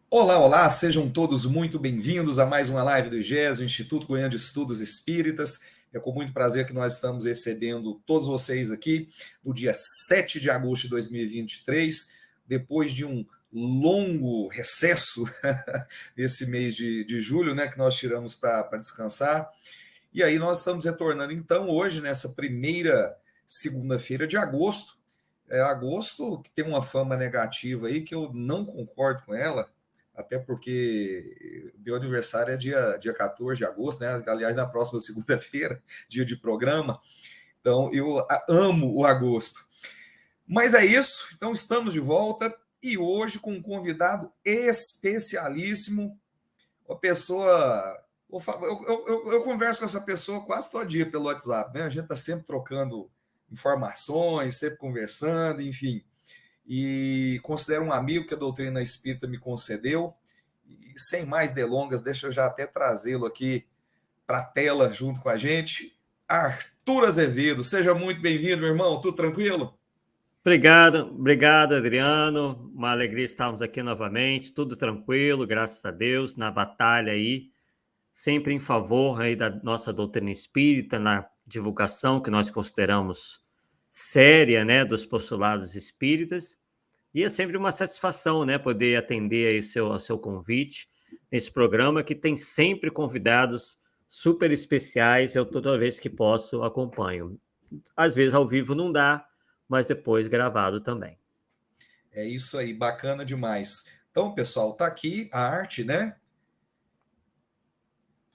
Olá, olá, sejam todos muito bem-vindos a mais uma live do IGES, o Instituto Goiano de Estudos Espíritas. É com muito prazer que nós estamos recebendo todos vocês aqui no dia 7 de agosto de 2023, depois de um longo recesso esse mês de julho, né, que nós tiramos para descansar. E aí nós estamos retornando então hoje, nessa primeira segunda-feira de agosto. Agosto que tem uma fama negativa aí que eu não concordo com ela, até porque meu aniversário é dia 14 de agosto, né? Aliás, na próxima segunda-feira, dia de programa. Então, eu amo o agosto. Mas é isso. Então, estamos de volta e hoje com um convidado especialíssimo, uma pessoa. Eu converso com essa pessoa quase todo dia pelo WhatsApp, né? A gente está sempre trocando informações, sempre conversando, enfim, e considero um amigo que a doutrina espírita me concedeu. E sem mais delongas, deixa eu já até trazê-lo aqui para a tela junto com a gente. Arthur Azevedo, seja muito bem-vindo, meu irmão. Tudo tranquilo? Obrigado, Adriano. Uma alegria estarmos aqui novamente, tudo tranquilo, graças a Deus, na batalha aí, sempre em favor aí da nossa doutrina espírita, na divulgação que nós consideramos séria, né, dos postulados espíritas. E é sempre uma satisfação, né, poder atender aí ao seu convite nesse programa que tem sempre convidados super especiais. Eu toda vez que posso acompanho. Às vezes ao vivo não dá, mas depois gravado também. É isso aí, bacana demais. Então, pessoal, tá aqui a arte, né?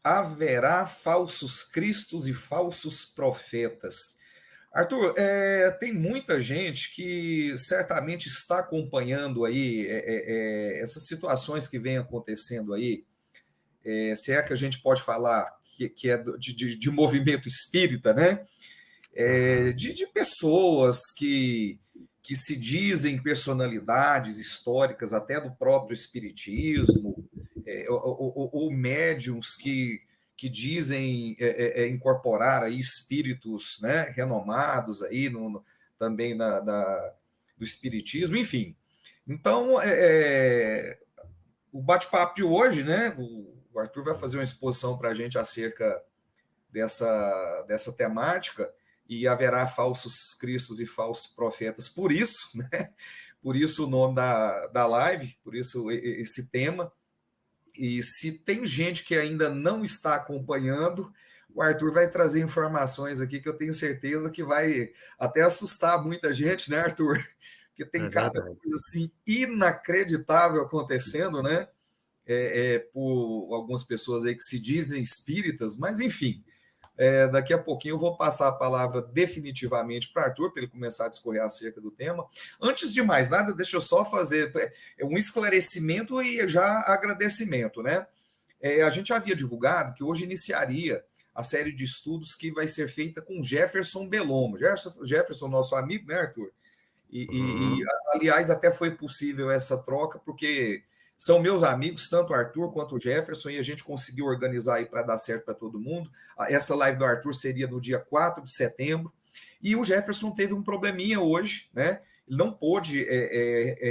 Haverá falsos cristos e falsos profetas. Arthur, tem muita gente que certamente está acompanhando aí essas situações que vêm acontecendo aí, se é que a gente pode falar que é de movimento espírita, né? De pessoas que se dizem personalidades históricas, até do próprio espiritismo, ou médiums que dizem incorporar aí espíritos, né, renomados aí também do espiritismo, enfim. Então, o bate-papo de hoje, né, o Arthur vai fazer uma exposição para a gente acerca dessa temática, e haverá falsos cristos e falsos profetas por isso, né? Por isso o nome da live, por isso esse tema. E se tem gente que ainda não está acompanhando, o Arthur vai trazer informações aqui que eu tenho certeza que vai até assustar muita gente, né, Arthur? Porque tem É cada verdade. coisa assim inacreditável acontecendo, né? Por algumas pessoas aí que se dizem espíritas, mas enfim, daqui a pouquinho eu vou passar a palavra definitivamente para o Arthur, para ele começar a discorrer acerca do tema. Antes de mais nada, deixa eu só fazer um esclarecimento e já agradecimento, né? A gente havia divulgado que hoje iniciaria a série de estudos que vai ser feita com Jefferson Belomo. Jefferson, nosso amigo, né, Arthur? E, Uhum. aliás, até foi possível essa troca, porque são meus amigos, tanto o Arthur quanto o Jefferson, e a gente conseguiu organizar aí para dar certo para todo mundo. Essa live do Arthur seria no dia 4 de setembro, e o Jefferson teve um probleminha hoje, né? Ele não pôde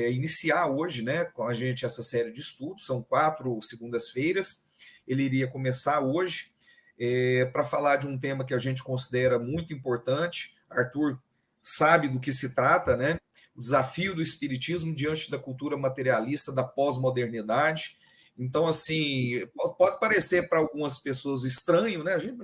iniciar hoje, né, com a gente essa série de estudos, são 4 segundas-feiras, ele iria começar hoje, para falar de um tema que a gente considera muito importante. Arthur sabe do que se trata, né? O desafio do espiritismo diante da cultura materialista da pós-modernidade. Então, assim, pode parecer para algumas pessoas estranho, né? A gente,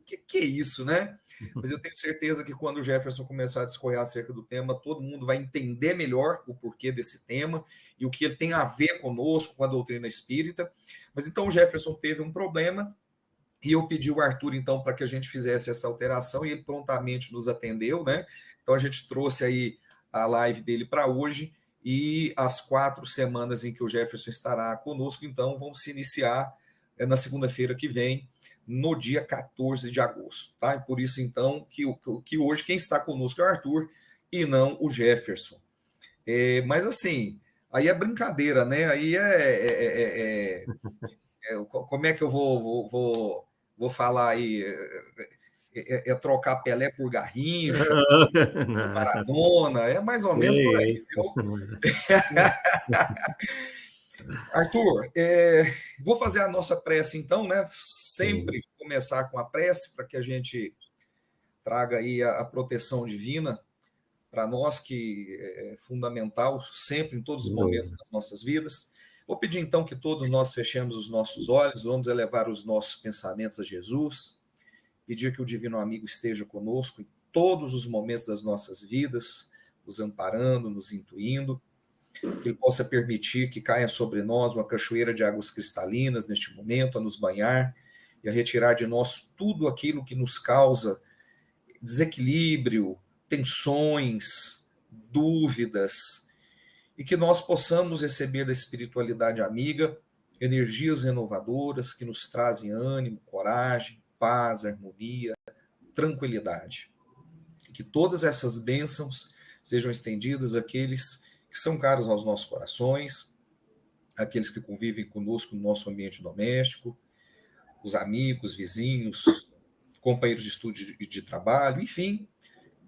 que é isso, né? Mas eu tenho certeza que quando o Jefferson começar a discorrer acerca do tema, todo mundo vai entender melhor o porquê desse tema e o que ele tem a ver conosco, com a doutrina espírita. Mas então o Jefferson teve um problema e eu pedi o Arthur, então, para que a gente fizesse essa alteração, e ele prontamente nos atendeu, né? Então a gente trouxe aí a live dele para hoje, e as 4 semanas em que o Jefferson estará conosco, então, vão se iniciar na segunda-feira que vem, no dia 14 de agosto, tá? E por isso, então, que hoje quem está conosco é o Arthur e não o Jefferson. Mas assim, aí é brincadeira, né? Aí como é que eu vou falar aí? Trocar Pelé por Garrincha, por Não, Maradona, é mais ou menos por é aí, isso. viu? Arthur, vou fazer a nossa prece então, né? Sim. Sempre começar com a prece para que a gente traga aí a proteção divina para nós, que é fundamental sempre em todos os Sem momentos dúvida. das nossas vidas. Vou pedir então que todos nós fechemos os nossos olhos, vamos elevar os nossos pensamentos a Jesus, pedir que o Divino Amigo esteja conosco em todos os momentos das nossas vidas, nos amparando, nos intuindo, que Ele possa permitir que caia sobre nós uma cachoeira de águas cristalinas neste momento, a nos banhar e a retirar de nós tudo aquilo que nos causa desequilíbrio, tensões, dúvidas, e que nós possamos receber da espiritualidade amiga energias renovadoras que nos trazem ânimo, coragem, paz, harmonia, tranquilidade. Que todas essas bênçãos sejam estendidas àqueles que são caros aos nossos corações, àqueles que convivem conosco no nosso ambiente doméstico, os amigos, vizinhos, companheiros de estudo e de trabalho, enfim,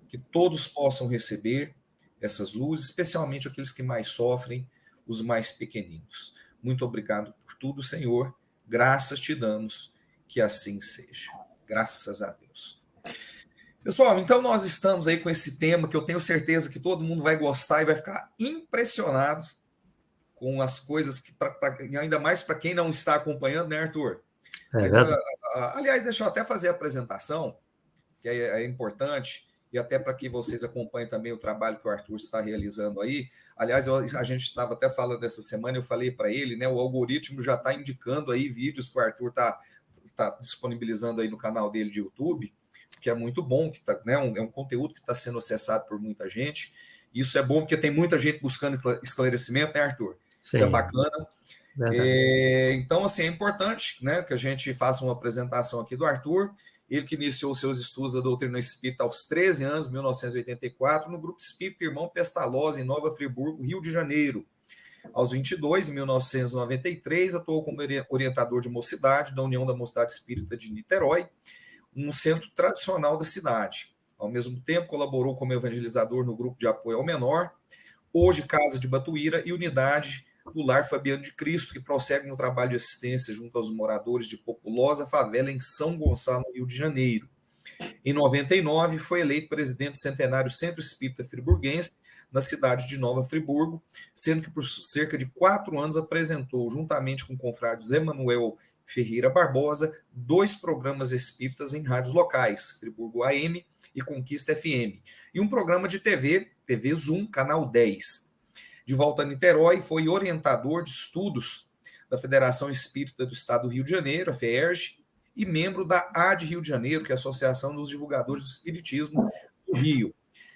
que todos possam receber essas luzes, especialmente aqueles que mais sofrem, os mais pequeninos. Muito obrigado por tudo, Senhor. Graças te damos, que assim seja. Graças a Deus. Pessoal, então nós estamos aí com esse tema que eu tenho certeza que todo mundo vai gostar e vai ficar impressionado com as coisas que, ainda mais para quem não está acompanhando, né, Arthur? É Mas, verdade. aliás, deixa eu até fazer a apresentação, que é importante, e até para que vocês acompanhem também o trabalho que o Arthur está realizando aí. Aliás, a gente estava até falando essa semana, eu falei para ele, né? O algoritmo já está indicando aí vídeos que o Arthur está disponibilizando aí no canal dele de YouTube, que é muito bom, que né, é um conteúdo que está sendo acessado por muita gente. Isso é bom porque tem muita gente buscando esclarecimento, né, Arthur? Isso é Sim, bacana. verdade. Então, assim, é importante, né, que a gente faça uma apresentação aqui do Arthur. Ele que iniciou seus estudos da doutrina espírita aos 13 anos, 1984, no Grupo Espírita Irmão Pestalozzi, em Nova Friburgo, Rio de Janeiro. Aos 22, em 1993, atuou como orientador de mocidade da União da Mocidade Espírita de Niterói, um centro tradicional da cidade. Ao mesmo tempo, colaborou como evangelizador no Grupo de Apoio ao Menor, hoje Casa de Batuíra e Unidade do Lar Fabiano de Cristo, que prossegue no trabalho de assistência junto aos moradores de populosa favela em São Gonçalo, Rio de Janeiro. Em 99, foi eleito presidente do centenário Centro Espírita Friburguense, na cidade de Nova Friburgo, sendo que por cerca de 4 anos apresentou, juntamente com o confrade Zé Manuel Ferreira Barbosa, 2 programas espíritas em rádios locais, Friburgo AM e Conquista FM, e um programa de TV Zoom, Canal 10. De volta a Niterói, foi orientador de estudos da Federação Espírita do Estado do Rio de Janeiro, a FEERJ, e membro da AD Rio de Janeiro, que é a Associação dos Divulgadores do Espiritismo do Rio.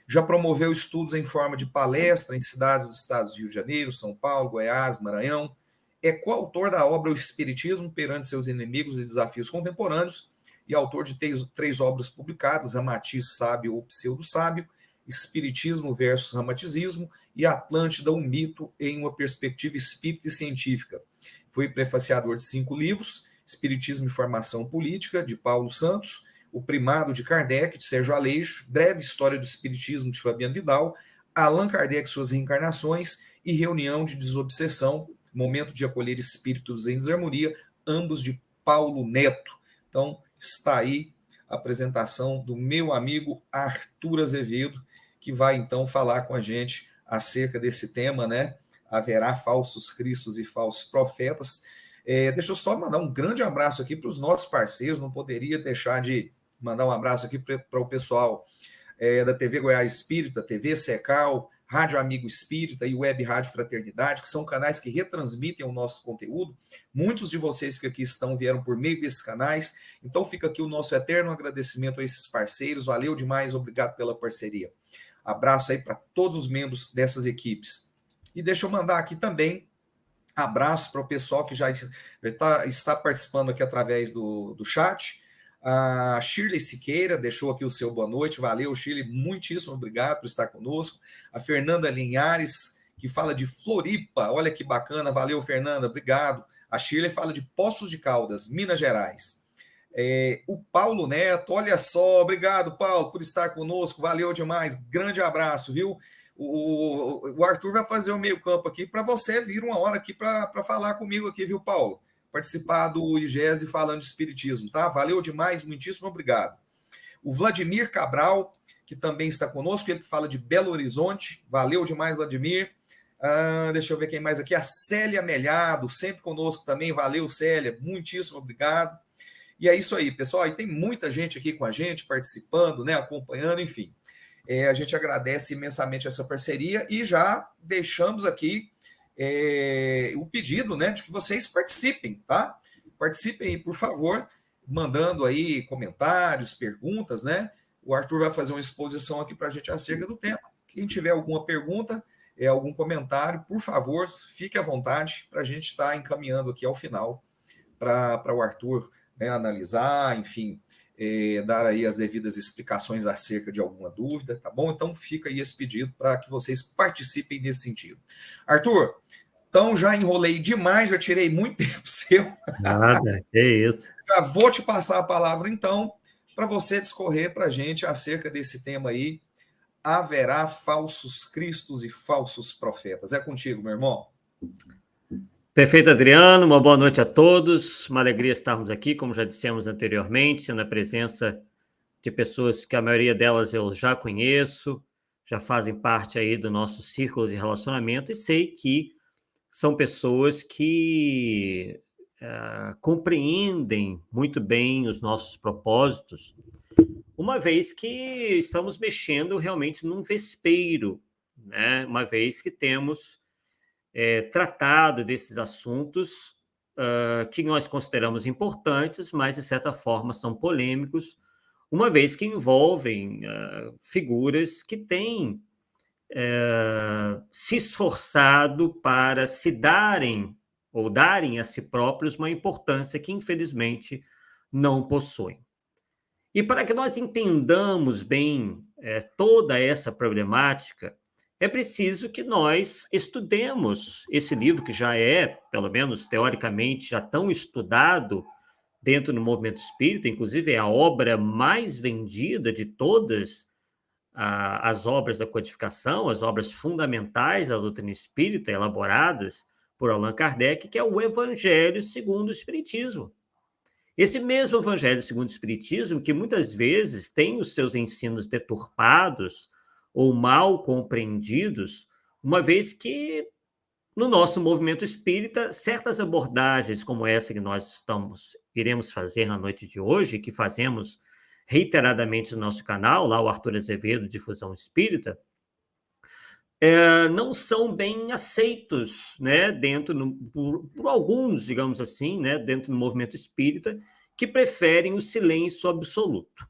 Já promoveu estudos em forma de palestra em cidades dos estados do Rio de Janeiro, São Paulo, Goiás, Maranhão. É coautor da obra O Espiritismo perante seus inimigos e desafios contemporâneos e autor de 3 obras publicadas, Ramatiz Sábio ou Pseudo-Sábio, Espiritismo versus Ramatizismo e Atlântida, um mito em uma perspectiva espírita e científica. Foi prefaciador de 5 livros, Espiritismo e Formação Política, de Paulo Santos, O Primado de Kardec, de Sérgio Aleixo, Breve História do Espiritismo, de Fabiano Vidal, Allan Kardec e suas reencarnações e Reunião de Desobsessão, Momento de Acolher Espíritos em Desarmonia, ambos de Paulo Neto. Então, está aí a apresentação do meu amigo Arthur Azevedo, que vai então falar com a gente acerca desse tema, né? Haverá falsos cristos e falsos profetas. Deixa eu só mandar um grande abraço aqui para os nossos parceiros, não poderia deixar de mandar um abraço aqui para o pessoal da TV Goiás Espírita, TV Secal, Rádio Amigo Espírita e Web Rádio Fraternidade, que são canais que retransmitem o nosso conteúdo. Muitos de vocês que aqui estão vieram por meio desses canais, então fica aqui o nosso eterno agradecimento a esses parceiros, valeu demais, obrigado pela parceria. Abraço aí para todos os membros dessas equipes. E deixa eu mandar aqui também abraço para o pessoal que já está participando aqui através do chat. A Shirley Siqueira deixou aqui o seu boa noite. Valeu, Shirley. Muitíssimo obrigado por estar conosco. A Fernanda Linhares, que fala de Floripa. Olha que bacana. Valeu, Fernanda. Obrigado. A Shirley fala de Poços de Caldas, Minas Gerais. O Paulo Neto, olha só. Obrigado, Paulo, por estar conosco. Valeu demais. Grande abraço, viu? O Arthur vai fazer o meio campo aqui para você vir uma hora aqui para falar comigo aqui, viu, Paulo? Participar do IGESE falando de espiritismo, tá? Valeu demais, muitíssimo obrigado. O Vladimir Cabral, que também está conosco, ele que fala de Belo Horizonte. Valeu demais, Vladimir. Deixa eu ver quem mais aqui. A Célia Melhado, sempre conosco também. Valeu, Célia. Muitíssimo obrigado. E é isso aí, pessoal. E tem muita gente aqui com a gente, participando, né, acompanhando, enfim. A gente agradece imensamente essa parceria e já deixamos aqui o pedido, né, de que vocês participem, tá? Participem aí, por favor, mandando aí comentários, perguntas, né? O Arthur vai fazer uma exposição aqui para a gente acerca do tema. Quem tiver alguma pergunta, algum comentário, por favor, fique à vontade para a gente estar encaminhando aqui ao final para o Arthur, né, analisar, enfim, dar aí as devidas explicações acerca de alguma dúvida, tá bom? Então fica aí esse pedido para que vocês participem nesse sentido. Arthur, então já enrolei demais, já tirei muito tempo seu. Nada, é isso. Já vou te passar a palavra, então, para você discorrer para a gente acerca desse tema aí. Haverá falsos cristos e falsos profetas. É contigo, meu irmão. Perfeito, Adriano. Uma boa noite a todos. Uma alegria estarmos aqui, como já dissemos anteriormente, na presença de pessoas que a maioria delas eu já conheço, já fazem parte aí do nosso círculo de relacionamento e sei que são pessoas que compreendem muito bem os nossos propósitos, uma vez que estamos mexendo realmente num vespeiro, né? Uma vez que temos tratado desses assuntos que nós consideramos importantes, mas de certa forma são polêmicos, uma vez que envolvem figuras que têm se esforçado para se darem ou darem a si próprios uma importância que, infelizmente, não possuem. E para que nós entendamos bem toda essa problemática, é preciso que nós estudemos esse livro, que já é, pelo menos teoricamente, já tão estudado dentro do movimento espírita, inclusive é a obra mais vendida de todas as obras da codificação, as obras fundamentais da doutrina espírita, elaboradas por Allan Kardec, que é o Evangelho segundo o Espiritismo. Esse mesmo Evangelho segundo o Espiritismo, que muitas vezes tem os seus ensinos deturpados ou mal compreendidos, uma vez que no nosso movimento espírita, certas abordagens como essa que nós iremos fazer na noite de hoje, que fazemos reiteradamente no nosso canal, lá o Arthur Azevedo, Difusão Espírita, não são bem aceitos, né, por alguns, digamos assim, né, dentro do movimento espírita, que preferem o silêncio absoluto.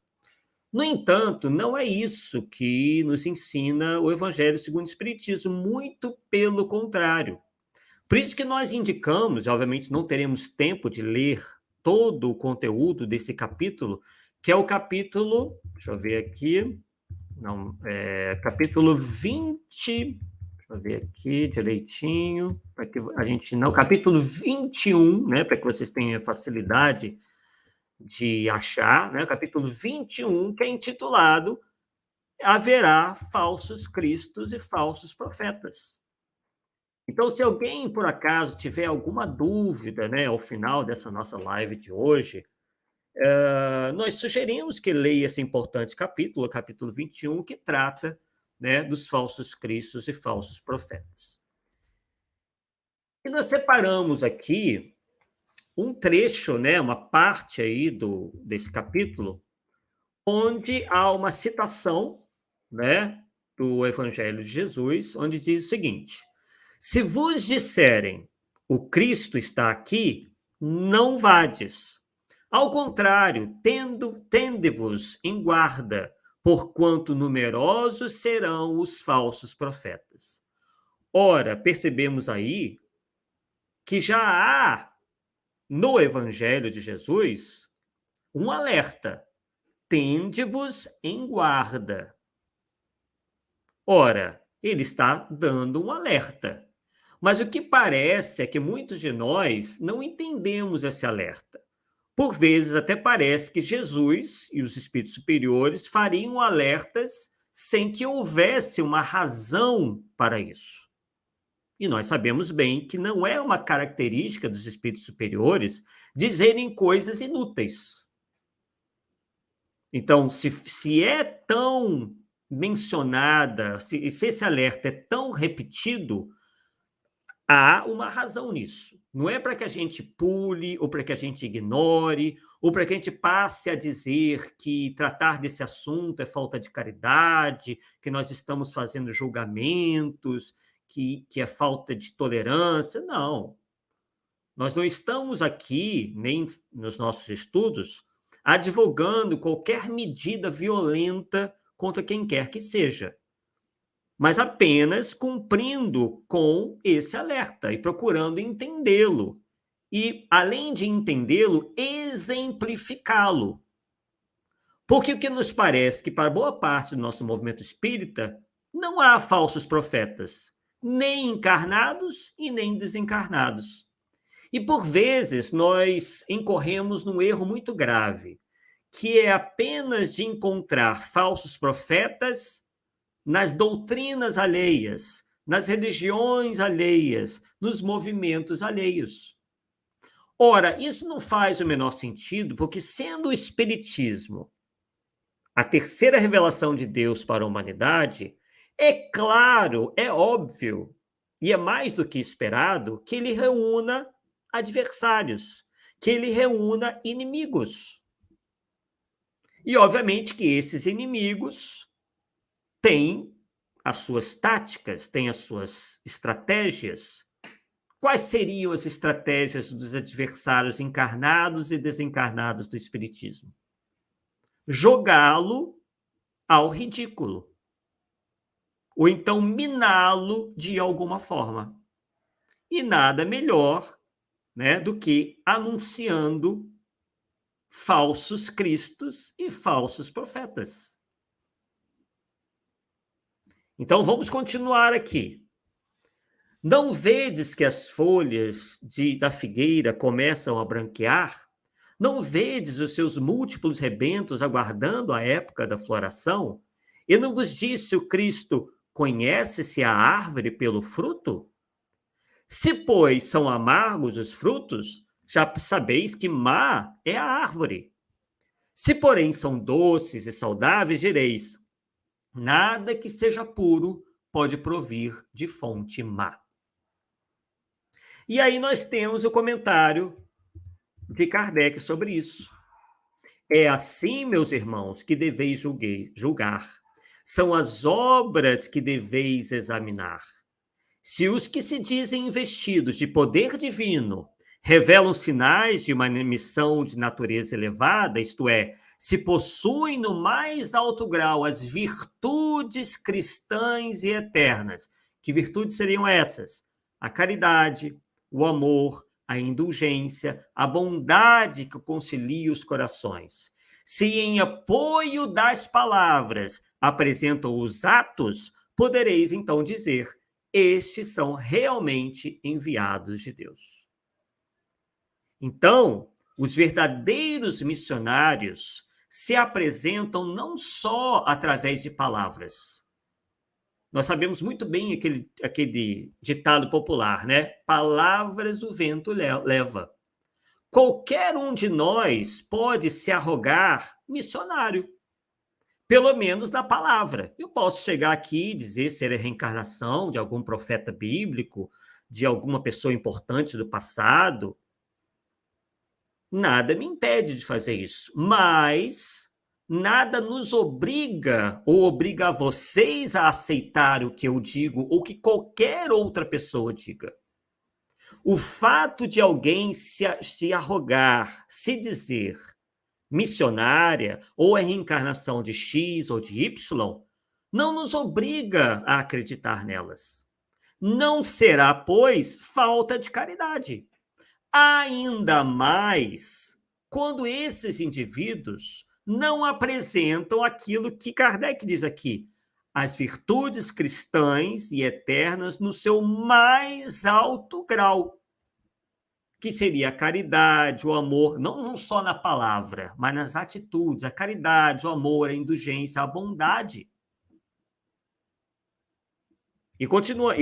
No entanto, não é isso que nos ensina o Evangelho segundo o Espiritismo, muito pelo contrário. Por isso que nós indicamos, e obviamente não teremos tempo de ler todo o conteúdo desse capítulo, que é o capítulo, deixa eu ver aqui, capítulo 20, deixa eu ver aqui direitinho, para que a gente não, capítulo 21, né, para que vocês tenham facilidade de achar, né, capítulo 21, que é intitulado Haverá falsos cristos e falsos profetas. Então, se alguém, por acaso, tiver alguma dúvida, né, ao final dessa nossa live de hoje, nós sugerimos que leia esse importante capítulo, o capítulo 21, que trata, né, dos falsos cristos e falsos profetas. E nós separamos aqui um trecho, né, uma parte aí desse capítulo, onde há uma citação, né, do Evangelho de Jesus, onde diz o seguinte: se vos disserem o Cristo está aqui, não vades. Ao contrário, tende-vos em guarda, porquanto numerosos serão os falsos profetas. Ora, percebemos aí que já há no Evangelho de Jesus um alerta: tende-vos em guarda. Ora, ele está dando um alerta. Mas o que parece é que muitos de nós não entendemos esse alerta. Por vezes até parece que Jesus e os espíritos superiores fariam alertas sem que houvesse uma razão para isso. E nós sabemos bem que não é uma característica dos espíritos superiores dizerem coisas inúteis. Então, se é tão mencionada, se esse alerta é tão repetido, há uma razão nisso. Não é para que a gente pule, ou para que a gente ignore, ou para que a gente passe a dizer que tratar desse assunto é falta de caridade, que nós estamos fazendo julgamentos, que é falta de tolerância. Não. Nós não estamos aqui, nem nos nossos estudos, advogando qualquer medida violenta contra quem quer que seja, mas apenas cumprindo com esse alerta e procurando entendê-lo. E, além de entendê-lo, exemplificá-lo. Porque o que nos parece que, para boa parte do nosso movimento espírita, não há falsos profetas, nem encarnados e nem desencarnados. E, por vezes, nós incorremos num erro muito grave, que é apenas de encontrar falsos profetas nas doutrinas alheias, nas religiões alheias, nos movimentos alheios. Ora, isso não faz o menor sentido, porque sendo o Espiritismo a terceira revelação de Deus para a humanidade, é claro, é óbvio, e é mais do que esperado, que ele reúna adversários, que ele reúna inimigos. E, obviamente, que esses inimigos têm as suas táticas, têm as suas estratégias. Quais seriam as estratégias dos adversários encarnados e desencarnados do Espiritismo? Jogá-lo ao ridículo. Ou então miná-lo de alguma forma. E nada melhor, né, do que anunciando falsos cristos e falsos profetas. Então, vamos continuar aqui. Não vedes que as folhas da figueira começam a branquear? Não vedes os seus múltiplos rebentos aguardando a época da floração? E não vos disse o Cristo, conhece-se a árvore pelo fruto? Se, pois, são amargos os frutos, já sabeis que má é a árvore. Se, porém, são doces e saudáveis, direis, nada que seja puro pode provir de fonte má. E aí nós temos o comentário de Kardec sobre isso. É assim, meus irmãos, que deveis julgar. São as obras que deveis examinar. Se os que se dizem investidos de poder divino revelam sinais de uma missão de natureza elevada, isto é, se possuem no mais alto grau as virtudes cristãs e eternas. Que virtudes seriam essas? A caridade, o amor, a indulgência, a bondade que concilia os corações. Se em apoio das palavras apresentam os atos, podereis então dizer, estes são realmente enviados de Deus. Então, os verdadeiros missionários se apresentam não só através de palavras. Nós sabemos muito bem aquele ditado popular, né? Palavras o vento leva. Qualquer um de nós pode se arrogar missionário, pelo menos na palavra. Eu posso chegar aqui e dizer ser a reencarnação de algum profeta bíblico, de alguma pessoa importante do passado. Nada me impede de fazer isso, mas nada nos obriga ou obriga a vocês a aceitar o que eu digo ou que qualquer outra pessoa diga. O fato de alguém se arrogar, se dizer missionária ou a reencarnação de X ou de Y, não nos obriga a acreditar nelas. Não será, pois, falta de caridade. Ainda mais quando esses indivíduos não apresentam aquilo que Kardec diz aqui, as virtudes cristãs e eternas no seu mais alto grau, que seria a caridade, o amor, não só na palavra, mas nas atitudes, a caridade, o amor, a indulgência, a bondade. E continua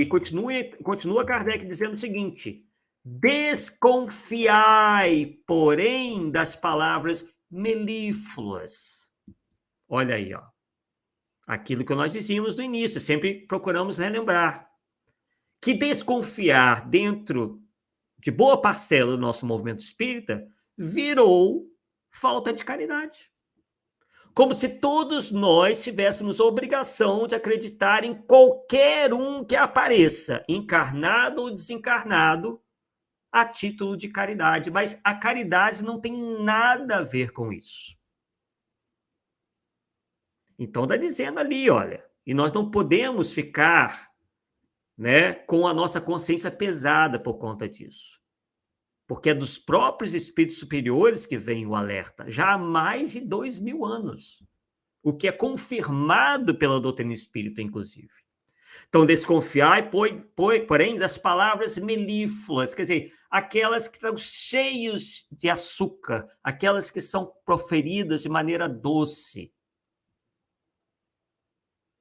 Kardec dizendo o seguinte: desconfiai, porém, das palavras melífluas. Olha aí, ó. Aquilo que nós dizíamos no início, sempre procuramos relembrar. Que desconfiar dentro de boa parcela do nosso movimento espírita virou falta de caridade. Como se todos nós tivéssemos a obrigação de acreditar em qualquer um que apareça, encarnado ou desencarnado, a título de caridade. Mas a caridade não tem nada a ver com isso. Então está dizendo ali, olha, e nós não podemos ficar, né, com a nossa consciência pesada por conta disso. Porque é dos próprios espíritos superiores que vem o alerta, já há mais de 2000 anos. O que é confirmado pela doutrina espírita, inclusive. Então, desconfiai, porém, das palavras melífluas, quer dizer, aquelas que estão cheias de açúcar, aquelas que são proferidas de maneira doce.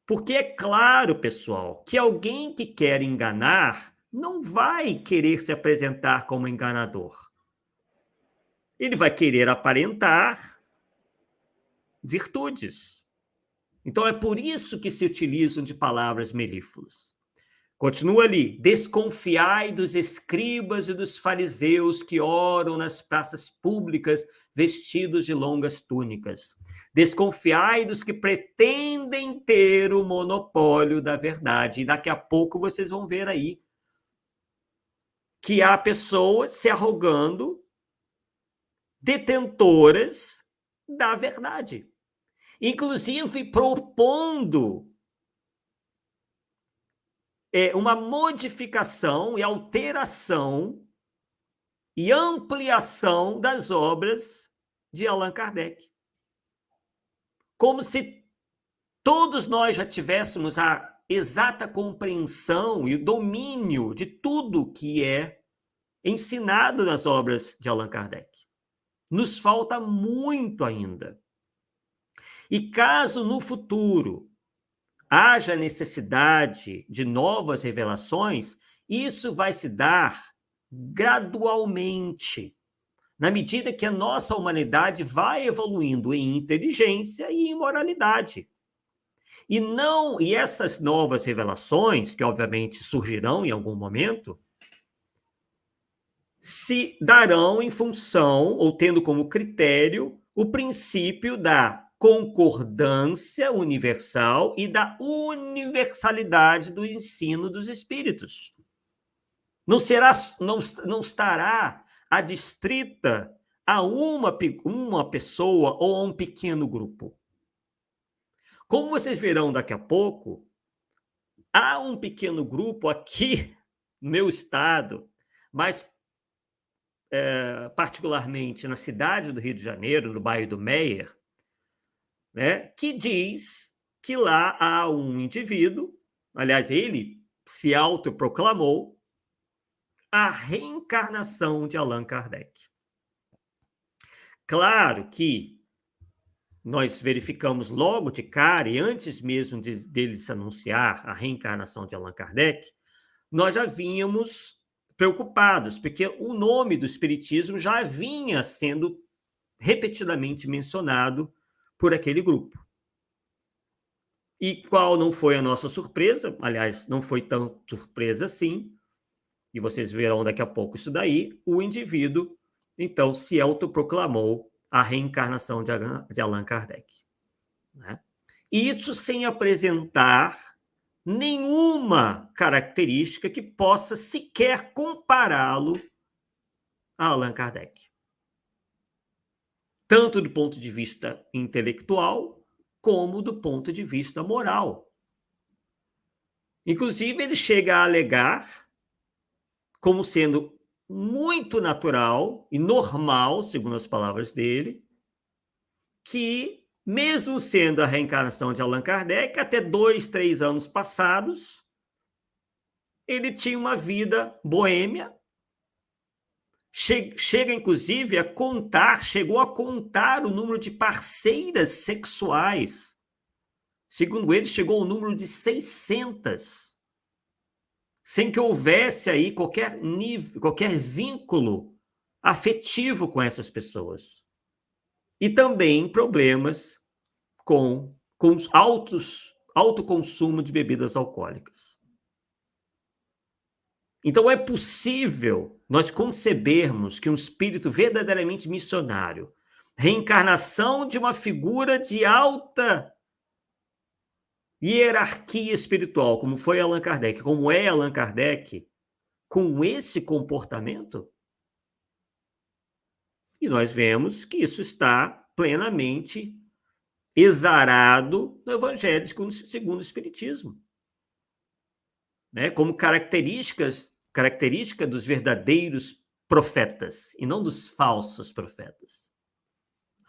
Porque é claro, pessoal, que alguém que quer enganar não vai querer se apresentar como enganador. Ele vai querer aparentar virtudes. Então, é por isso que se utilizam de palavras melífluas. Continua ali: desconfiai dos escribas e dos fariseus que oram nas praças públicas vestidos de longas túnicas. Desconfiai dos que pretendem ter o monopólio da verdade. E daqui a pouco vocês vão ver aí que há pessoas se arrogando detentoras da verdade. Inclusive propondo uma modificação e alteração e ampliação das obras de Allan Kardec. Como se todos nós já tivéssemos a exata compreensão e o domínio de tudo que é ensinado nas obras de Allan Kardec. Nos falta muito ainda. E caso no futuro haja necessidade de novas revelações, isso vai se dar gradualmente, na medida que a nossa humanidade vai evoluindo em inteligência e em moralidade. E essas novas revelações, que obviamente surgirão em algum momento, se darão em função, ou tendo como critério, o princípio da concordância universal e da universalidade do ensino dos espíritos. Não estará adstrita a uma pessoa ou a um pequeno grupo. Como vocês verão daqui a pouco, há um pequeno grupo aqui no meu estado, mas particularmente na cidade do Rio de Janeiro, no bairro do Meier, né, que diz que lá há um indivíduo, aliás, ele se autoproclamou a reencarnação de Allan Kardec. Claro que nós verificamos logo de cara, e antes mesmo dele se anunciar a reencarnação de Allan Kardec, nós já vínhamos preocupados, porque o nome do espiritismo já vinha sendo repetidamente mencionado por aquele grupo. E qual não foi a nossa surpresa? Aliás, não foi tão surpresa assim, e vocês verão daqui a pouco isso daí, o indivíduo, então, se autoproclamou a reencarnação de Allan Kardec. Né? Isso sem apresentar nenhuma característica que possa sequer compará-lo a Allan Kardec. Tanto do ponto de vista intelectual, como do ponto de vista moral. Inclusive, ele chega a alegar, como sendo muito natural e normal, segundo as palavras dele, que, mesmo sendo a reencarnação de Allan Kardec, até 2, 3 anos passados, ele tinha uma vida boêmia, chega inclusive a contar, chegou a contar o número de parceiras sexuais. Segundo ele, chegou ao número de 600. sem que houvesse aí qualquer vínculo afetivo com essas pessoas. E também problemas com alto consumo de bebidas alcoólicas. Então, é possível nós concebermos que um espírito verdadeiramente missionário, reencarnação de uma figura de alta hierarquia espiritual, como foi Allan Kardec, como é Allan Kardec, com esse comportamento? E nós vemos que isso está plenamente exarado no Evangelho segundo o Espiritismo, né? Como característica dos verdadeiros profetas e não dos falsos profetas,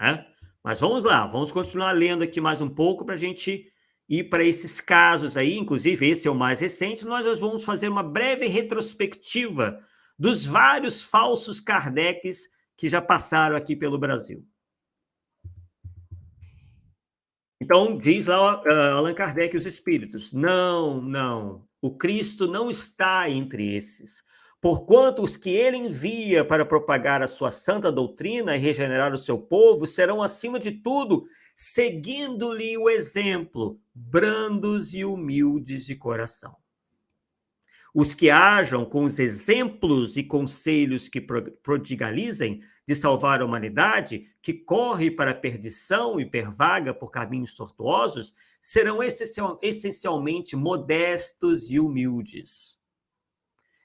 né? Mas vamos lá, vamos continuar lendo aqui mais um pouco para a gente ir para esses casos aí, inclusive esse é o mais recente. Nós vamos fazer uma breve retrospectiva dos vários falsos Kardecs que já passaram aqui pelo Brasil. Então, diz lá Allan Kardec e os espíritos: não, o Cristo não está entre esses. Porquanto os que ele envia para propagar a sua santa doutrina e regenerar o seu povo serão, acima de tudo, seguindo-lhe o exemplo, brandos e humildes de coração. Os que hajam com os exemplos e conselhos que prodigalizem de salvar a humanidade, que corre para a perdição e pervaga por caminhos tortuosos, serão essencialmente modestos e humildes.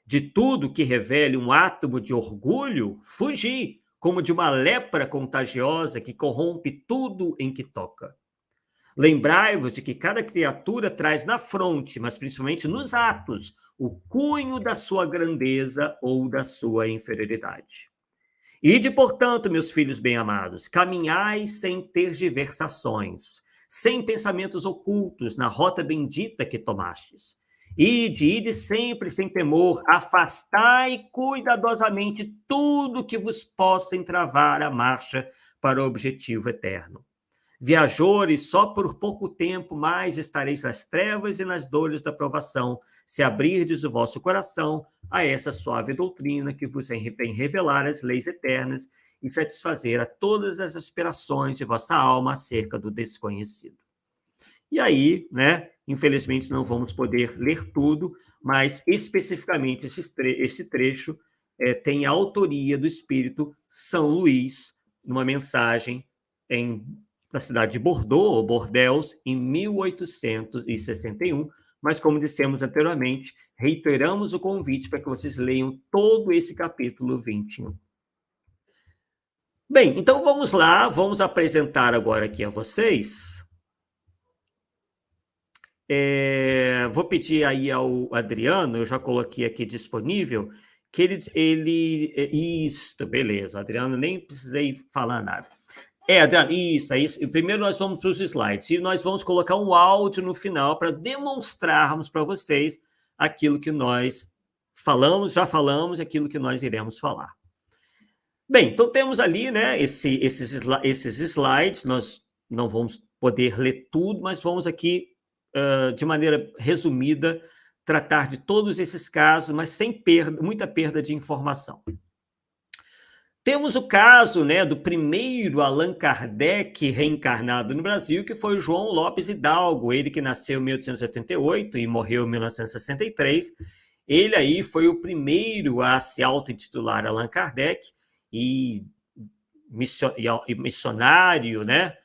De tudo que revele um átomo de orgulho, fugi, como de uma lepra contagiosa que corrompe tudo em que toca. Lembrai-vos de que cada criatura traz na fronte, mas principalmente nos atos, o cunho da sua grandeza ou da sua inferioridade. Ide, portanto, meus filhos bem-amados, caminhai sem tergiversações, sem pensamentos ocultos na rota bendita que tomastes. Ide sempre sem temor, afastai cuidadosamente tudo que vos possa entravar a marcha para o objetivo eterno. Viajores, só por pouco tempo mais estareis nas trevas e nas dores da provação, se abrirdes o vosso coração a essa suave doutrina que vos vem revelar as leis eternas e satisfazer a todas as aspirações de vossa alma acerca do desconhecido. E aí, né, infelizmente não vamos poder ler tudo, mas especificamente esse trecho tem a autoria do espírito São Luís, numa mensagem na cidade de Bordeaux, ou Bordeaux, em 1861, mas como dissemos anteriormente, reiteramos o convite para que vocês leiam todo esse capítulo 21. Bem, então vamos lá, vamos apresentar agora aqui a vocês. Vou pedir aí ao Adriano, eu já coloquei aqui disponível, que Isso, beleza, Adriano, nem precisei falar nada. Adriano, isso. Primeiro nós vamos para os slides e nós vamos colocar um áudio no final para demonstrarmos para vocês aquilo que nós já falamos, aquilo que nós iremos falar. Bem, então temos ali, né, esses slides, nós não vamos poder ler tudo, mas vamos aqui, de maneira resumida, tratar de todos esses casos, mas sem muita perda de informação. Temos o caso, né, do primeiro Allan Kardec reencarnado no Brasil, que foi o João Lopes Hidalgo, ele que nasceu em 1888 e morreu em 1963. Ele aí foi o primeiro a se auto-intitular Allan Kardec e missionário, né?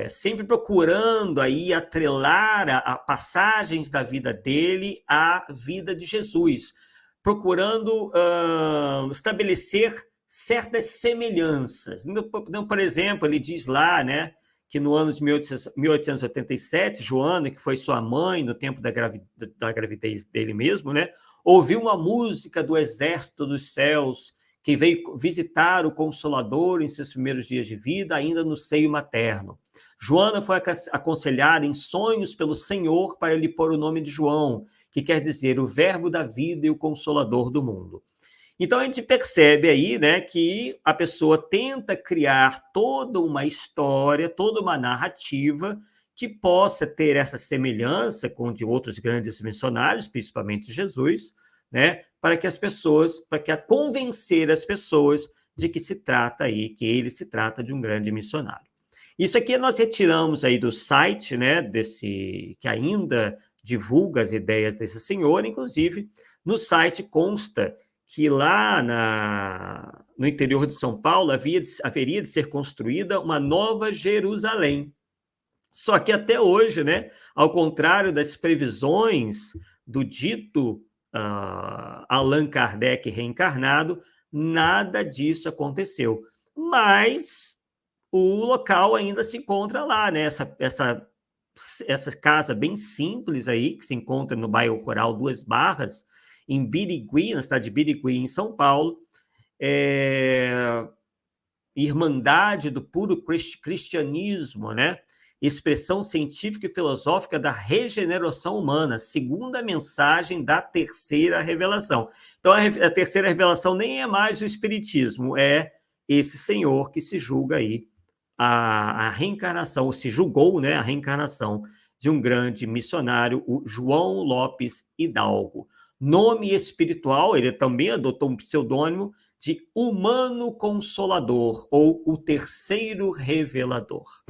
Sempre procurando aí atrelar a passagens da vida dele à vida de Jesus, procurando estabelecer certas semelhanças. Então, por exemplo, ele diz lá, né, que no ano de 1887, Joana, que foi sua mãe no tempo da gravidez dele mesmo, né, ouviu uma música do exército dos céus que veio visitar o Consolador em seus primeiros dias de vida, ainda no seio materno. Joana foi aconselhada em sonhos pelo Senhor para lhe pôr o nome de João, que quer dizer o verbo da vida e o consolador do mundo. Então, a gente percebe aí, né, que a pessoa tenta criar toda uma história, toda uma narrativa que possa ter essa semelhança com de outros grandes missionários, principalmente Jesus, né, para convencer as pessoas de que que ele se trata de um grande missionário. Isso aqui nós retiramos aí do site, né, que ainda divulga as ideias desse senhor. Inclusive, no site consta que lá no interior de São Paulo haveria de ser construída uma nova Jerusalém. Só que até hoje, né, ao contrário das previsões do dito Allan Kardec reencarnado, nada disso aconteceu. Mas o local ainda se encontra lá, né? Essa casa bem simples aí, que se encontra no bairro rural Duas Barras, em Birigui, na cidade de Birigui, em São Paulo. Irmandade do puro cristianismo, né? Expressão científica e filosófica da regeneração humana, segunda mensagem da terceira revelação. Então, a terceira revelação nem é mais o espiritismo, é esse senhor que se julga aí a reencarnação, ou se julgou, né, a reencarnação de um grande missionário, o João Lopes Hidalgo. Nome espiritual, ele também adotou um pseudônimo de Humano Consolador, ou o Terceiro Revelador.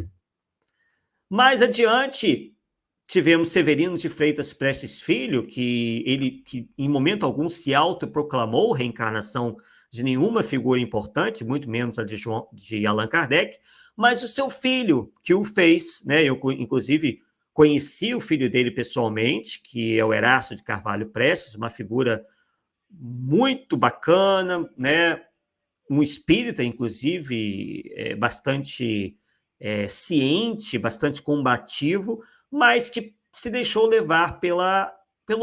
Mais adiante, tivemos Severino de Freitas Prestes Filho, que em momento algum se autoproclamou reencarnação de nenhuma figura importante, muito menos a de Allan Kardec, mas o seu filho que o fez, né? Eu, inclusive, conheci o filho dele pessoalmente, que é o Erasto de Carvalho Prestes, uma figura muito bacana, né? Um espírita, inclusive, bastante ciente, bastante combativo, mas que se deixou levar pelo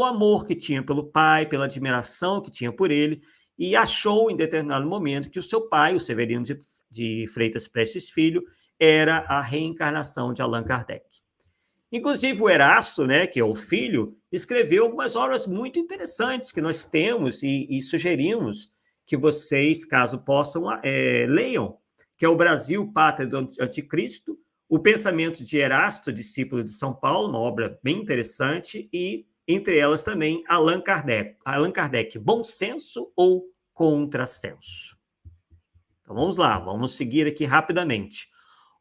amor que tinha pelo pai, pela admiração que tinha por ele, e achou em determinado momento que o seu pai, o Severino de Freitas Prestes Filho, era a reencarnação de Allan Kardec. Inclusive o Erasto, né, que é o filho, escreveu algumas obras muito interessantes que nós temos e sugerimos que vocês, caso possam, leiam, que é o Brasil, Pátria do Anticristo, o Pensamento de Erasto, discípulo de São Paulo, uma obra bem interessante, e entre elas também Allan Kardec, Bom Senso ou Contrassenso. Então vamos lá, vamos seguir aqui rapidamente.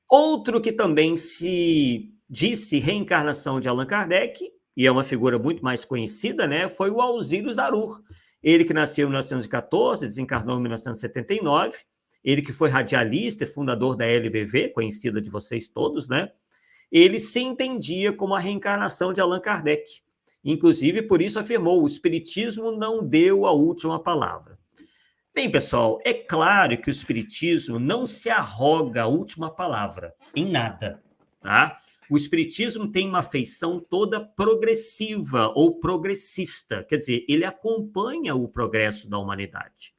Outro que também se disse reencarnação de Allan Kardec, e é uma figura muito mais conhecida, né, foi o Alziro Zarur. Ele que nasceu em 1914, desencarnou em 1979, ele que foi radialista e fundador da LBV, conhecida de vocês todos, né? Ele se entendia como a reencarnação de Allan Kardec. Inclusive, por isso afirmou, o espiritismo não deu a última palavra. Bem, pessoal, é claro que o espiritismo não se arroga a última palavra em nada, tá? O espiritismo tem uma feição toda progressiva ou progressista, quer dizer, ele acompanha o progresso da humanidade.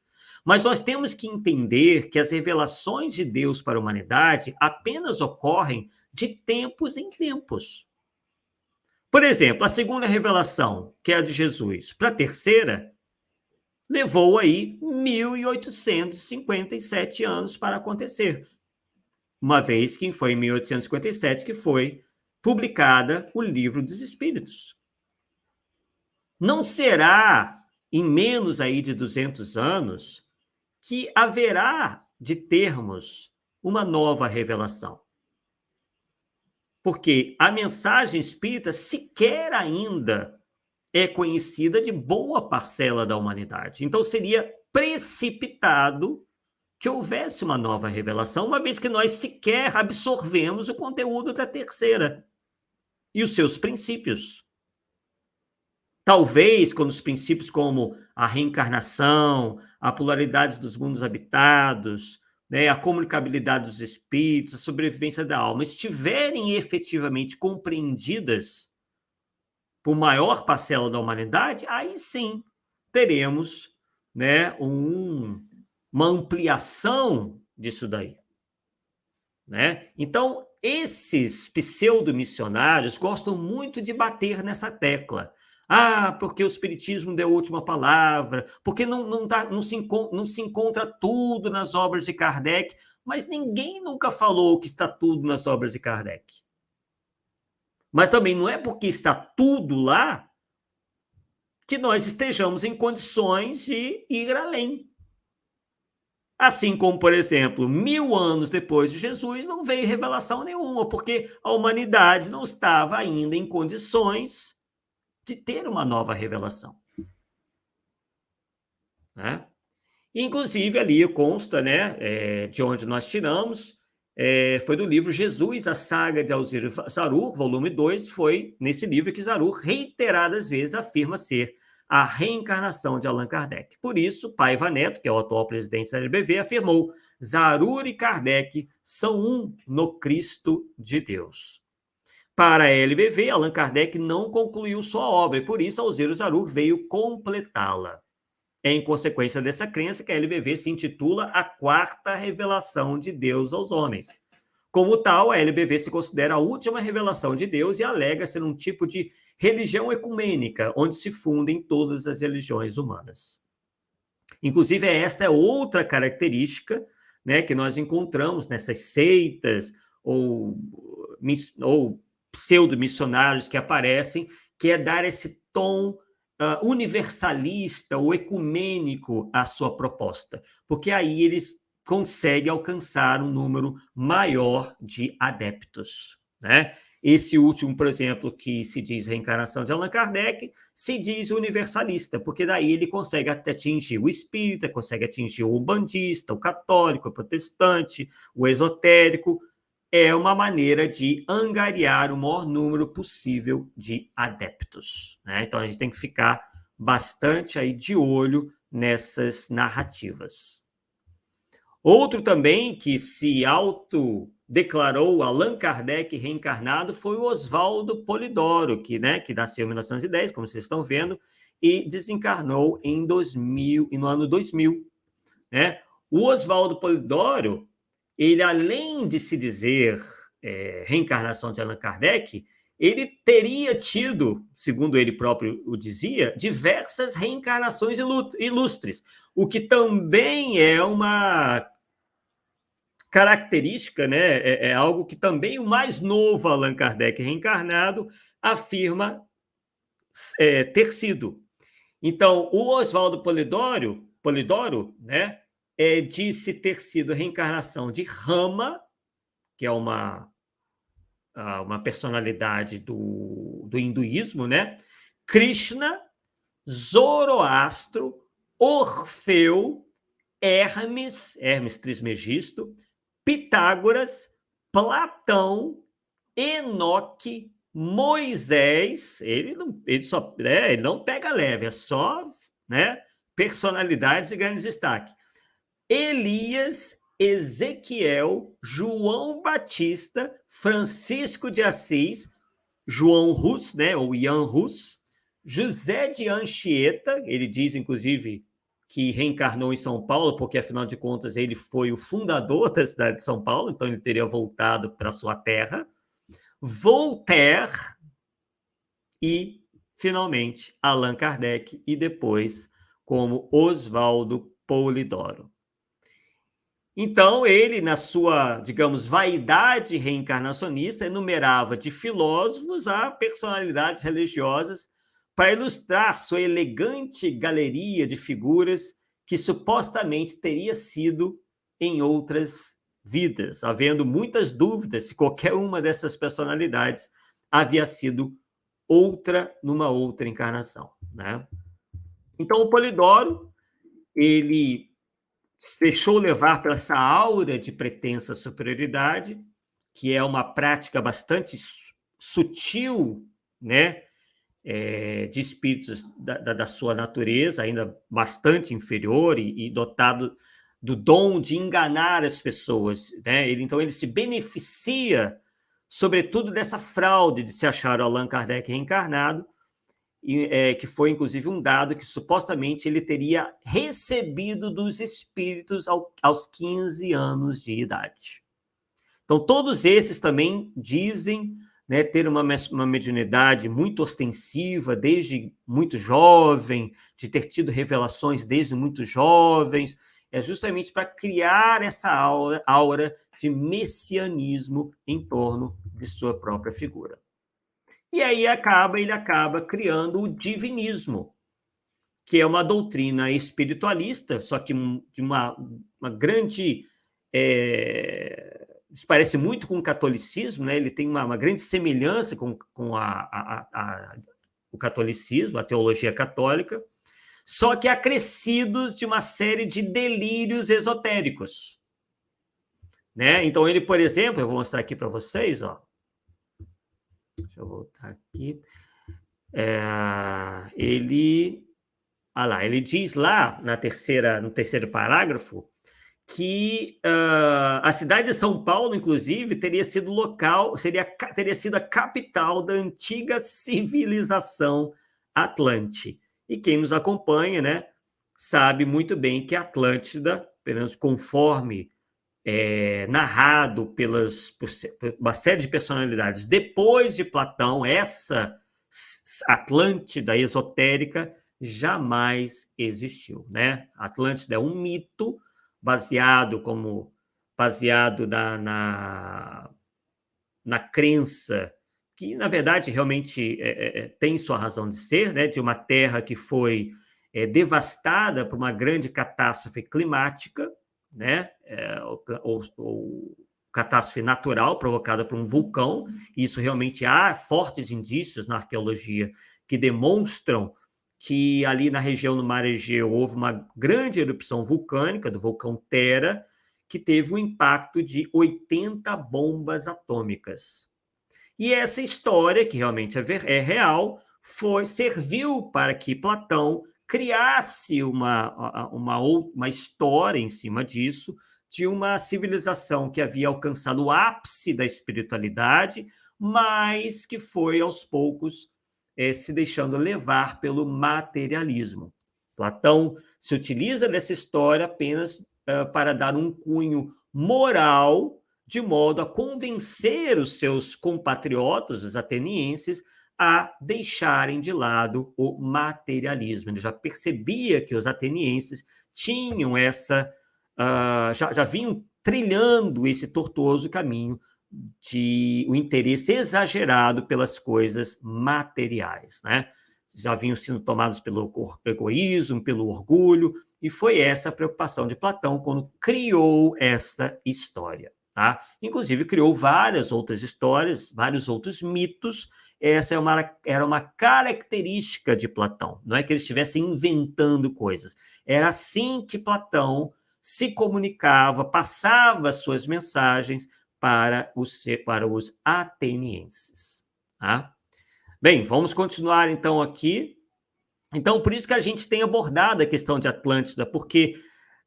Mas nós temos que entender que as revelações de Deus para a humanidade apenas ocorrem de tempos em tempos. Por exemplo, a segunda revelação, que é a de Jesus, para a terceira, levou aí 1857 anos para acontecer. Uma vez que foi em 1857 que foi publicada o Livro dos Espíritos. Não será em menos aí de 200 anos que haverá de termos uma nova revelação. Porque a mensagem espírita sequer ainda é conhecida de boa parcela da humanidade. Então seria precipitado que houvesse uma nova revelação, uma vez que nós sequer absorvemos o conteúdo da terceira e os seus princípios. Talvez, quando os princípios como a reencarnação, a polaridade dos mundos habitados, né, a comunicabilidade dos espíritos, a sobrevivência da alma, estiverem efetivamente compreendidas por maior parcela da humanidade, aí sim teremos, né, uma ampliação disso daí. Né? Então, esses pseudo-missionários gostam muito de bater nessa tecla. Porque o espiritismo deu a última palavra, porque não se encontra tudo nas obras de Kardec, mas ninguém nunca falou que está tudo nas obras de Kardec. Mas também não é porque está tudo lá que nós estejamos em condições de ir além. Assim como, por exemplo, 1000 anos depois de Jesus, não veio revelação nenhuma, porque a humanidade não estava ainda em condições de ter uma nova revelação. Né? Inclusive, ali consta, né, de onde nós tiramos, foi do livro Jesus, a Saga de Alzira Zarur, volume 2, foi nesse livro que Zarur reiteradas vezes afirma ser a reencarnação de Allan Kardec. Por isso, Paiva Neto, que é o atual presidente da LBV, afirmou: Zarur e Kardec são um no Cristo de Deus. Para a LBV, Allan Kardec não concluiu sua obra e, por isso, Alzira Zarur veio completá-la. É em consequência dessa crença que a LBV se intitula a quarta revelação de Deus aos homens. Como tal, a LBV se considera a última revelação de Deus e alega ser um tipo de religião ecumênica, onde se fundem todas as religiões humanas. Inclusive, esta é outra característica, né, que nós encontramos nessas seitas ou pseudo-missionários que aparecem, que é dar esse tom universalista ou ecumênico à sua proposta, porque aí eles conseguem alcançar um número maior de adeptos, né? Esse último, por exemplo, que se diz reencarnação de Allan Kardec, se diz universalista, porque daí ele consegue atingir o espírita, consegue atingir o umbandista, o católico, o protestante, o esotérico. É uma maneira de angariar o maior número possível de adeptos, né? Então, a gente tem que ficar bastante aí de olho nessas narrativas. Outro também que se autodeclarou Allan Kardec reencarnado foi o Oswaldo Polidoro, que nasceu em 1910, como vocês estão vendo, e desencarnou no ano 2000. Né? O Oswaldo Polidoro, ele, além de se dizer reencarnação de Allan Kardec, ele teria tido, segundo ele próprio o dizia, diversas reencarnações ilustres, o que também é uma característica, né? É algo que também o mais novo Allan Kardec reencarnado afirma ter sido. Então, o Oswaldo Polidoro, né, disse ter sido a reencarnação de Rama, que é uma personalidade do hinduísmo, né? Krishna, Zoroastro, Orfeu, Hermes Trismegisto, Pitágoras, Platão, Enoque, Moisés. Ele não pega leve, é só, né, personalidades de grande destaque. Elias, Ezequiel, João Batista, Francisco de Assis, João Hus, né, ou Jan Hus, José de Anchieta, ele diz, inclusive, que reencarnou em São Paulo, porque, afinal de contas, ele foi o fundador da cidade de São Paulo, então ele teria voltado para sua terra. Voltaire e, finalmente, Allan Kardec, e depois como Oswaldo Polidoro. Então, ele, na sua, digamos, vaidade reencarnacionista, enumerava de filósofos a personalidades religiosas para ilustrar sua elegante galeria de figuras que supostamente teria sido em outras vidas, havendo muitas dúvidas se qualquer uma dessas personalidades havia sido numa outra encarnação, né? Então, o Polidoro, ele se deixou levar por essa aura de pretensa superioridade, que é uma prática bastante sutil, né, de espíritos da sua natureza, ainda bastante inferior e dotado do dom de enganar as pessoas, né? Então, ele se beneficia, sobretudo, dessa fraude de se achar o Allan Kardec reencarnado, que foi, inclusive, um dado que, supostamente, ele teria recebido dos espíritos aos 15 anos de idade. Então, todos esses também dizem, né, ter uma mediunidade muito ostensiva desde muito jovem, de ter tido revelações desde muito jovens, justamente para criar essa aura de messianismo em torno de sua própria figura. E aí ele acaba criando o divinismo, que é uma doutrina espiritualista, só que de uma grande... isso parece muito com o catolicismo, né? Ele tem uma grande semelhança com o catolicismo, a teologia católica, só que acrescidos de uma série de delírios esotéricos, né? Então, ele, por exemplo, eu vou mostrar aqui para vocês, ó. Deixa eu voltar aqui. Ele diz lá no terceiro parágrafo que a cidade de São Paulo, inclusive, teria sido teria sido a capital da antiga civilização Atlante. E quem nos acompanha, né, sabe muito bem que a Atlântida, pelo menos conforme narrado por uma série de personalidades depois de Platão, essa Atlântida esotérica jamais existiu, né? A Atlântida é um mito baseado na crença que, na verdade, realmente tem sua razão de ser, né? De uma terra que foi devastada por uma grande catástrofe climática, né? Ou catástrofe natural provocada por um vulcão. Isso realmente há fortes indícios na arqueologia que demonstram que ali na região do Mar Egeu houve uma grande erupção vulcânica do vulcão Tera, que teve um impacto de 80 bombas atômicas. E essa história, que realmente é real, serviu para que Platão criasse uma história em cima disso, de uma civilização que havia alcançado o ápice da espiritualidade, mas que foi, aos poucos, se deixando levar pelo materialismo. Platão se utiliza dessa história apenas para dar um cunho moral, de modo a convencer os seus compatriotas, os atenienses, a deixarem de lado o materialismo. Ele já percebia que os atenienses tinham já vinham trilhando esse tortuoso caminho de o interesse exagerado pelas coisas materiais, né? Já vinham sendo tomados pelo egoísmo, pelo orgulho, e foi essa a preocupação de Platão quando criou esta história, tá? Inclusive criou várias outras histórias, vários outros mitos. Essa era uma característica de Platão, não é que ele estivesse inventando coisas, era assim que Platão se comunicava, passava suas mensagens para os atenienses. Tá? Bem, vamos continuar então aqui. Então, por isso que a gente tem abordado a questão de Atlântida, porque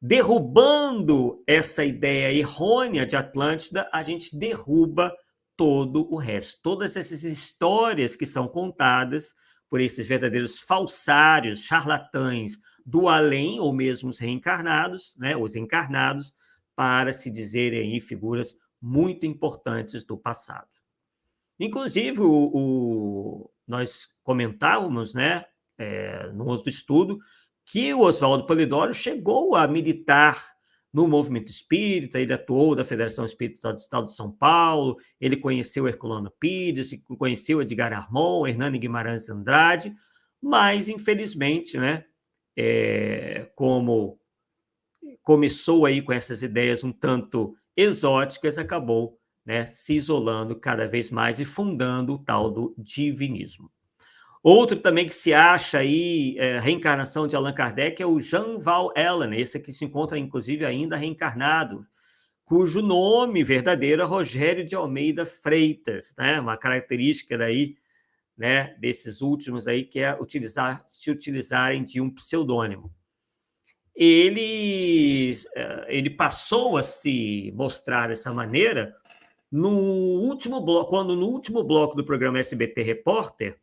derrubando essa ideia errônea de Atlântida, a gente derruba todo o resto. Todas essas histórias que são contadas por esses verdadeiros falsários, charlatães do além, ou mesmo os reencarnados, né, os encarnados, para se dizerem aí figuras muito importantes do passado. Inclusive, nós comentávamos, né, no outro estudo, que o Oswaldo Polidoro chegou a militar no movimento espírita, ele atuou da Federação Espírita do Estado de São Paulo, ele conheceu Herculano Pires, conheceu Edgar Armon, Hernani Guimarães Andrade, mas, infelizmente, né, como começou aí com essas ideias um tanto exóticas, acabou, né, se isolando cada vez mais e fundando o tal do divinismo. Outro também que se acha aí, reencarnação de Allan Kardec, é o Jean Val Ellen, esse aqui se encontra, inclusive, ainda reencarnado, cujo nome verdadeiro é Rogério de Almeida Freitas, né? Uma característica daí, né, desses últimos aí, que é se utilizarem de um pseudônimo. Ele passou a se mostrar dessa maneira quando no último bloco do programa SBT Repórter,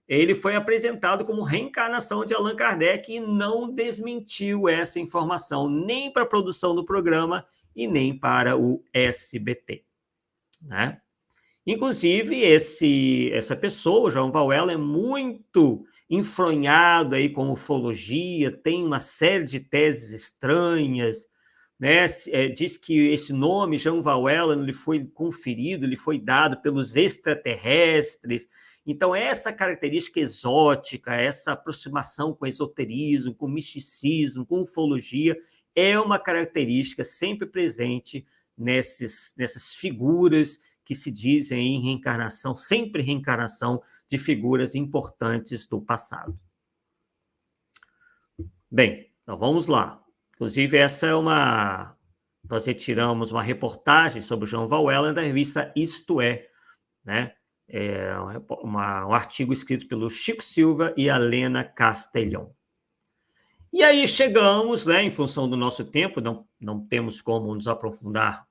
ele foi apresentado como reencarnação de Allan Kardec e não desmentiu essa informação, nem para a produção do programa e nem para o SBT. Né? Inclusive, essa pessoa, o João Vauela, é muito enfronhado aí com ufologia, tem uma série de teses estranhas, né? Diz que esse nome, Jean Vauela, lhe foi conferido, lhe foi dado pelos extraterrestres, Então, essa característica exótica, essa aproximação com esoterismo, com misticismo, com ufologia, é uma característica sempre presente nessas figuras que se dizem em reencarnação, sempre reencarnação de figuras importantes do passado. Bem, então vamos lá. Inclusive, essa é uma... Nós retiramos uma reportagem sobre o João Vauela da revista Isto É, né? É um artigo escrito pelo Chico Silva e a Lena Castellon. E aí chegamos, né, em função do nosso tempo, não temos como nos aprofundar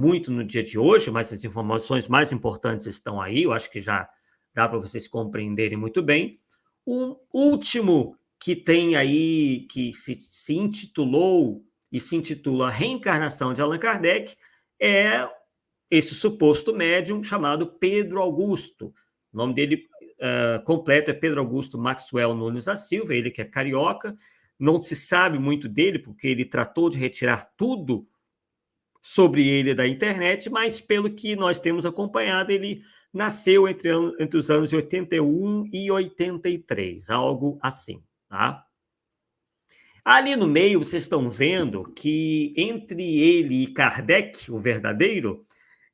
muito no dia de hoje, mas as informações mais importantes estão aí, eu acho que já dá para vocês compreenderem muito bem. O último que tem aí, que se intitulou e se intitula Reencarnação de Allan Kardec, é esse suposto médium chamado Pedro Augusto. O nome dele completo é Pedro Augusto Maxwell Nunes da Silva, ele que é carioca. Não se sabe muito dele, porque ele tratou de retirar tudo sobre ele da internet, mas pelo que nós temos acompanhado, ele nasceu entre os anos de 81 e 83, algo assim, tá? Ali no meio, vocês estão vendo que entre ele e Kardec, o verdadeiro,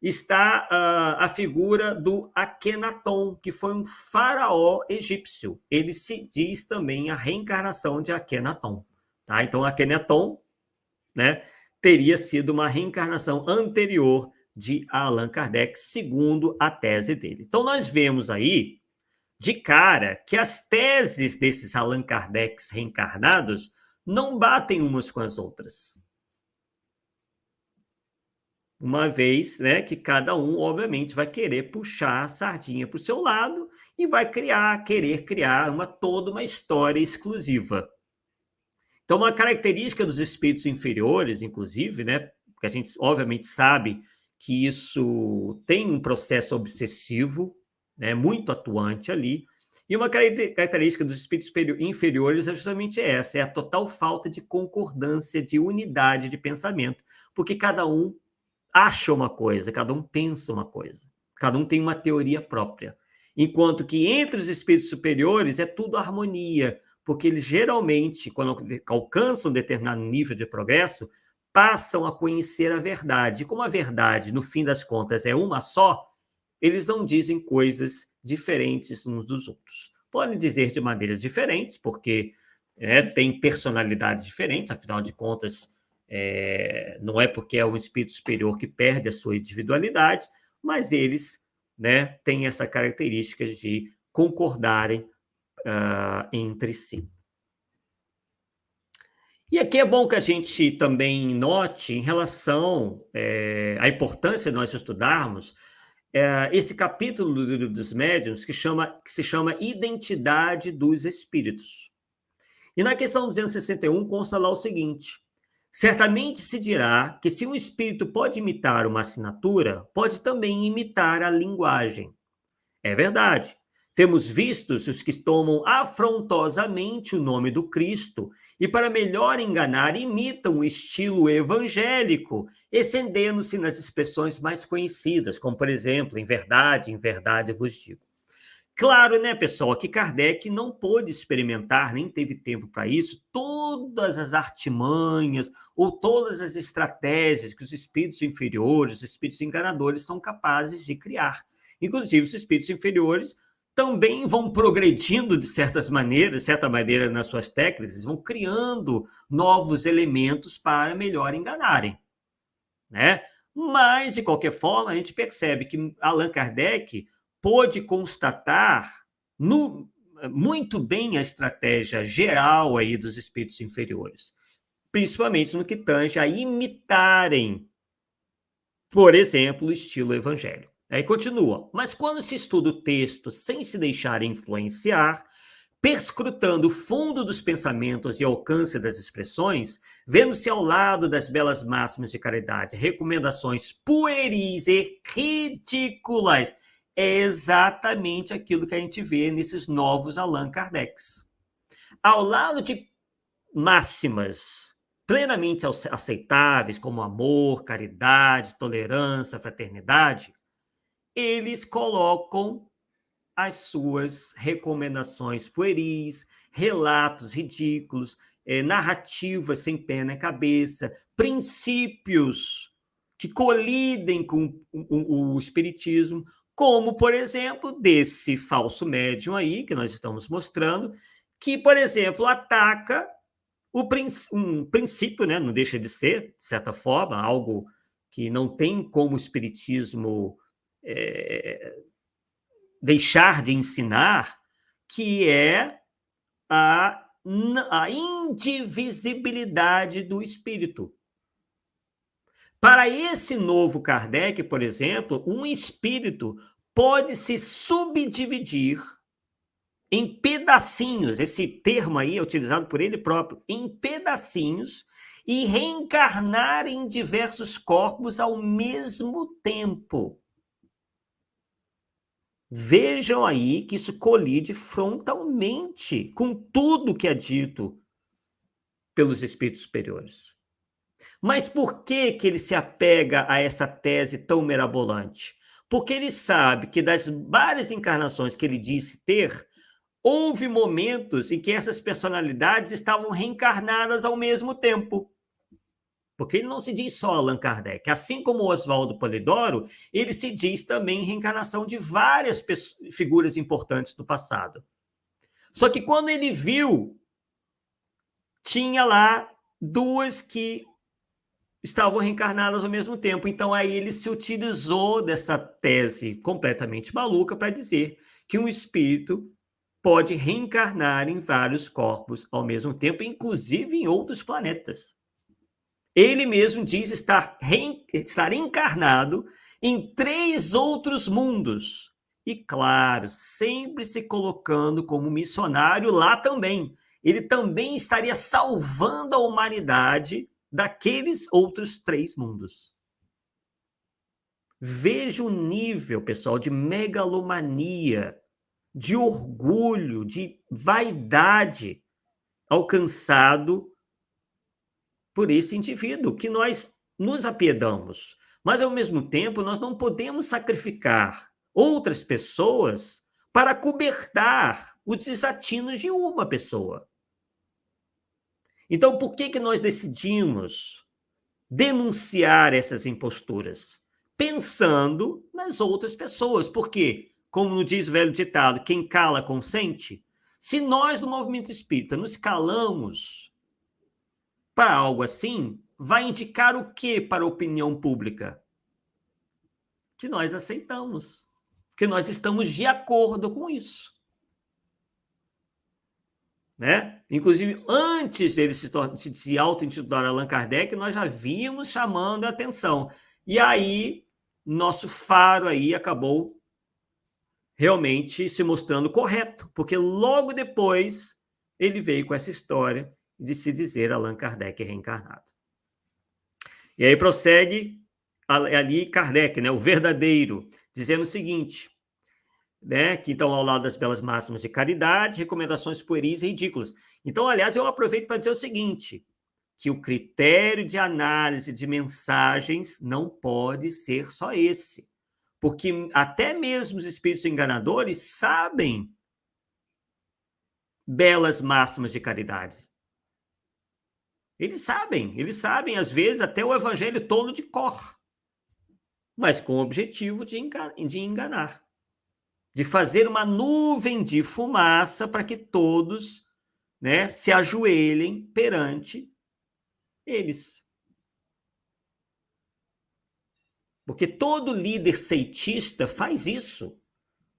está a figura do Akhenaton, que foi um faraó egípcio. Ele se diz também a reencarnação de Akhenaton. Tá? Então, Akhenaton, né, teria sido uma reencarnação anterior de Allan Kardec, segundo a tese dele. Então, nós vemos aí, de cara, que as teses desses Allan Kardecs reencarnados não batem umas com as outras. Uma vez, né, que cada um, obviamente, vai querer puxar a sardinha para o seu lado e vai querer criar toda uma história exclusiva. Então, uma característica dos espíritos inferiores, inclusive, né, porque a gente, obviamente, sabe que isso tem um processo obsessivo, né, muito atuante ali, e uma característica dos espíritos inferiores é justamente essa, é a total falta de concordância, de unidade de pensamento, porque cada um acha uma coisa, cada um pensa uma coisa, cada um tem uma teoria própria. Enquanto que entre os espíritos superiores é tudo harmonia, porque eles geralmente, quando alcançam um determinado nível de progresso, passam a conhecer a verdade. E como a verdade, no fim das contas, é uma só, eles não dizem coisas diferentes uns dos outros. Podem dizer de maneiras diferentes, porque tem personalidades diferentes, afinal de contas, não é porque é um espírito superior que perde a sua individualidade, mas eles, né, têm essa característica de concordarem entre si. E aqui é bom que a gente também note, em relação à importância de nós estudarmos esse capítulo do Livro dos Médiuns, que se chama Identidade dos Espíritos. E na questão 261 consta lá o seguinte: certamente se dirá que se um espírito pode imitar uma assinatura, pode também imitar a linguagem. É verdade. Temos visto os que tomam afrontosamente o nome do Cristo e, para melhor enganar, imitam o estilo evangélico, excedendo-se nas expressões mais conhecidas, como, por exemplo, em verdade vos digo. Claro, né, pessoal, que Kardec não pôde experimentar, nem teve tempo para isso, todas as artimanhas ou todas as estratégias que os espíritos inferiores, os espíritos enganadores são capazes de criar. Inclusive, os espíritos inferiores também vão progredindo de certa maneira nas suas técnicas, vão criando novos elementos para melhor enganarem, né? Mas, de qualquer forma, a gente percebe que Allan Kardec pôde constatar muito bem a estratégia geral aí dos espíritos inferiores, principalmente no que tange a imitarem, por exemplo, o estilo evangélico. Aí continua. Mas quando se estuda o texto sem se deixar influenciar, perscrutando o fundo dos pensamentos e alcance das expressões, vendo-se ao lado das belas máximas de caridade, recomendações pueris e ridículas, é exatamente aquilo que a gente vê nesses novos Allan Kardecs. Ao lado de máximas plenamente aceitáveis, como amor, caridade, tolerância, fraternidade, eles colocam as suas recomendações pueris, relatos ridículos, narrativas sem pé nem cabeça, princípios que colidem com o espiritismo, como, por exemplo, desse falso médium aí, que nós estamos mostrando, que, por exemplo, ataca um princípio, né? Não deixa de ser, de certa forma, algo que não tem como o espiritismo deixar de ensinar, que é a indivisibilidade do espírito. Para esse novo Kardec, por exemplo, um espírito pode se subdividir em pedacinhos, esse termo aí é utilizado por ele próprio, em pedacinhos, e reencarnar em diversos corpos ao mesmo tempo. Vejam aí que isso colide frontalmente com tudo que é dito pelos espíritos superiores. Mas por que ele se apega a essa tese tão mirabolante? Porque ele sabe que das várias encarnações que ele disse ter, houve momentos em que essas personalidades estavam reencarnadas ao mesmo tempo. Porque ele não se diz só Allan Kardec. Assim como Oswaldo Polidoro, ele se diz também reencarnação de várias figuras importantes do passado. Só que quando ele viu, tinha lá duas que estavam reencarnadas ao mesmo tempo. Então, aí ele se utilizou dessa tese completamente maluca para dizer que um espírito pode reencarnar em vários corpos ao mesmo tempo, inclusive em outros planetas. Ele mesmo diz estar encarnado em 3 outros mundos. E, claro, sempre se colocando como missionário lá também. Ele também estaria salvando a humanidade daqueles outros 3 mundos. Veja o nível, pessoal, de megalomania, de orgulho, de vaidade alcançado por esse indivíduo, que nós nos apiedamos. Mas, ao mesmo tempo, nós não podemos sacrificar outras pessoas para cobertar os desatinos de uma pessoa. Então, por que nós decidimos denunciar essas imposturas? Pensando nas outras pessoas. Porque, como diz o velho ditado, quem cala consente. Se nós, do movimento espírita, nos calamos para algo assim, vai indicar o que para a opinião pública? Que nós aceitamos, que nós estamos de acordo com isso. Né? Inclusive, antes dele se auto-intitular Allan Kardec, nós já vínhamos chamando a atenção. E aí, nosso faro aí acabou realmente se mostrando correto, porque logo depois ele veio com essa história de se dizer Allan Kardec reencarnado. E aí prossegue ali Kardec, né, o verdadeiro, dizendo o seguinte, né, que então ao lado das belas máximas de caridade, recomendações pueris e ridículas. Então, aliás, eu aproveito para dizer o seguinte, que o critério de análise de mensagens não pode ser só esse, porque até mesmo os espíritos enganadores sabem belas máximas de caridade. Eles sabem, às vezes, até o evangelho todo de cor, mas com o objetivo de enganar, de fazer uma nuvem de fumaça para que todos, né, se ajoelhem perante eles. Porque todo líder seitista faz isso.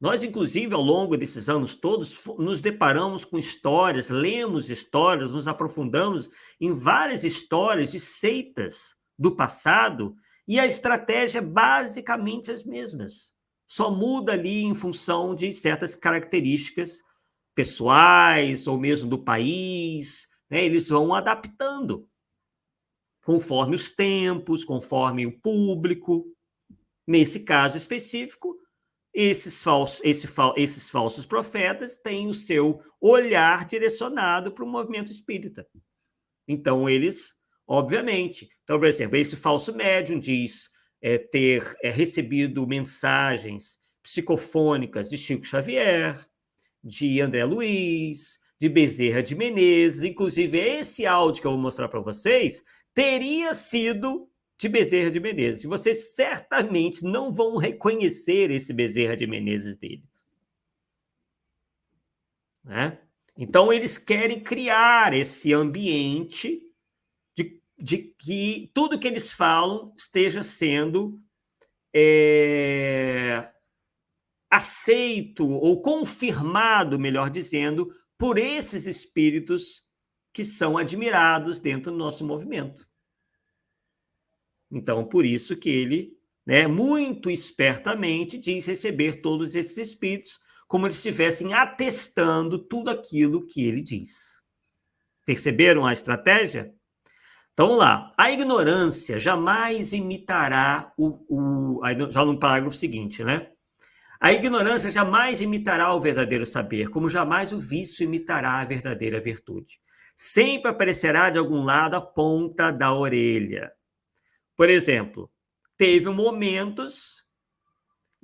Nós, inclusive, ao longo desses anos todos, nos deparamos com histórias, lemos histórias, nos aprofundamos em várias histórias de seitas do passado, e a estratégia é basicamente as mesmas. Só muda ali em função de certas características pessoais ou mesmo do país, né? Eles vão adaptando conforme os tempos, conforme o público. Nesse caso específico, esses falsos profetas têm o seu olhar direcionado para o movimento espírita. Então, eles, obviamente... Então, por exemplo, esse falso médium diz ter recebido mensagens psicofônicas de Chico Xavier, de André Luiz, de Bezerra de Menezes. Inclusive, esse áudio que eu vou mostrar para vocês teria sido de Bezerra de Menezes. Vocês certamente não vão reconhecer esse Bezerra de Menezes dele. Né? Então, eles querem criar esse ambiente de que tudo que eles falam esteja sendo aceito ou confirmado, melhor dizendo, por esses espíritos que são admirados dentro do nosso movimento. Então, por isso que ele, né, muito espertamente diz receber todos esses espíritos como eles estivessem atestando tudo aquilo que ele diz. Perceberam a estratégia? Então, vamos lá. A ignorância jamais imitará já no parágrafo seguinte, né? A ignorância jamais imitará o verdadeiro saber, como jamais o vício imitará a verdadeira virtude. Sempre aparecerá de algum lado a ponta da orelha. Por exemplo, teve momentos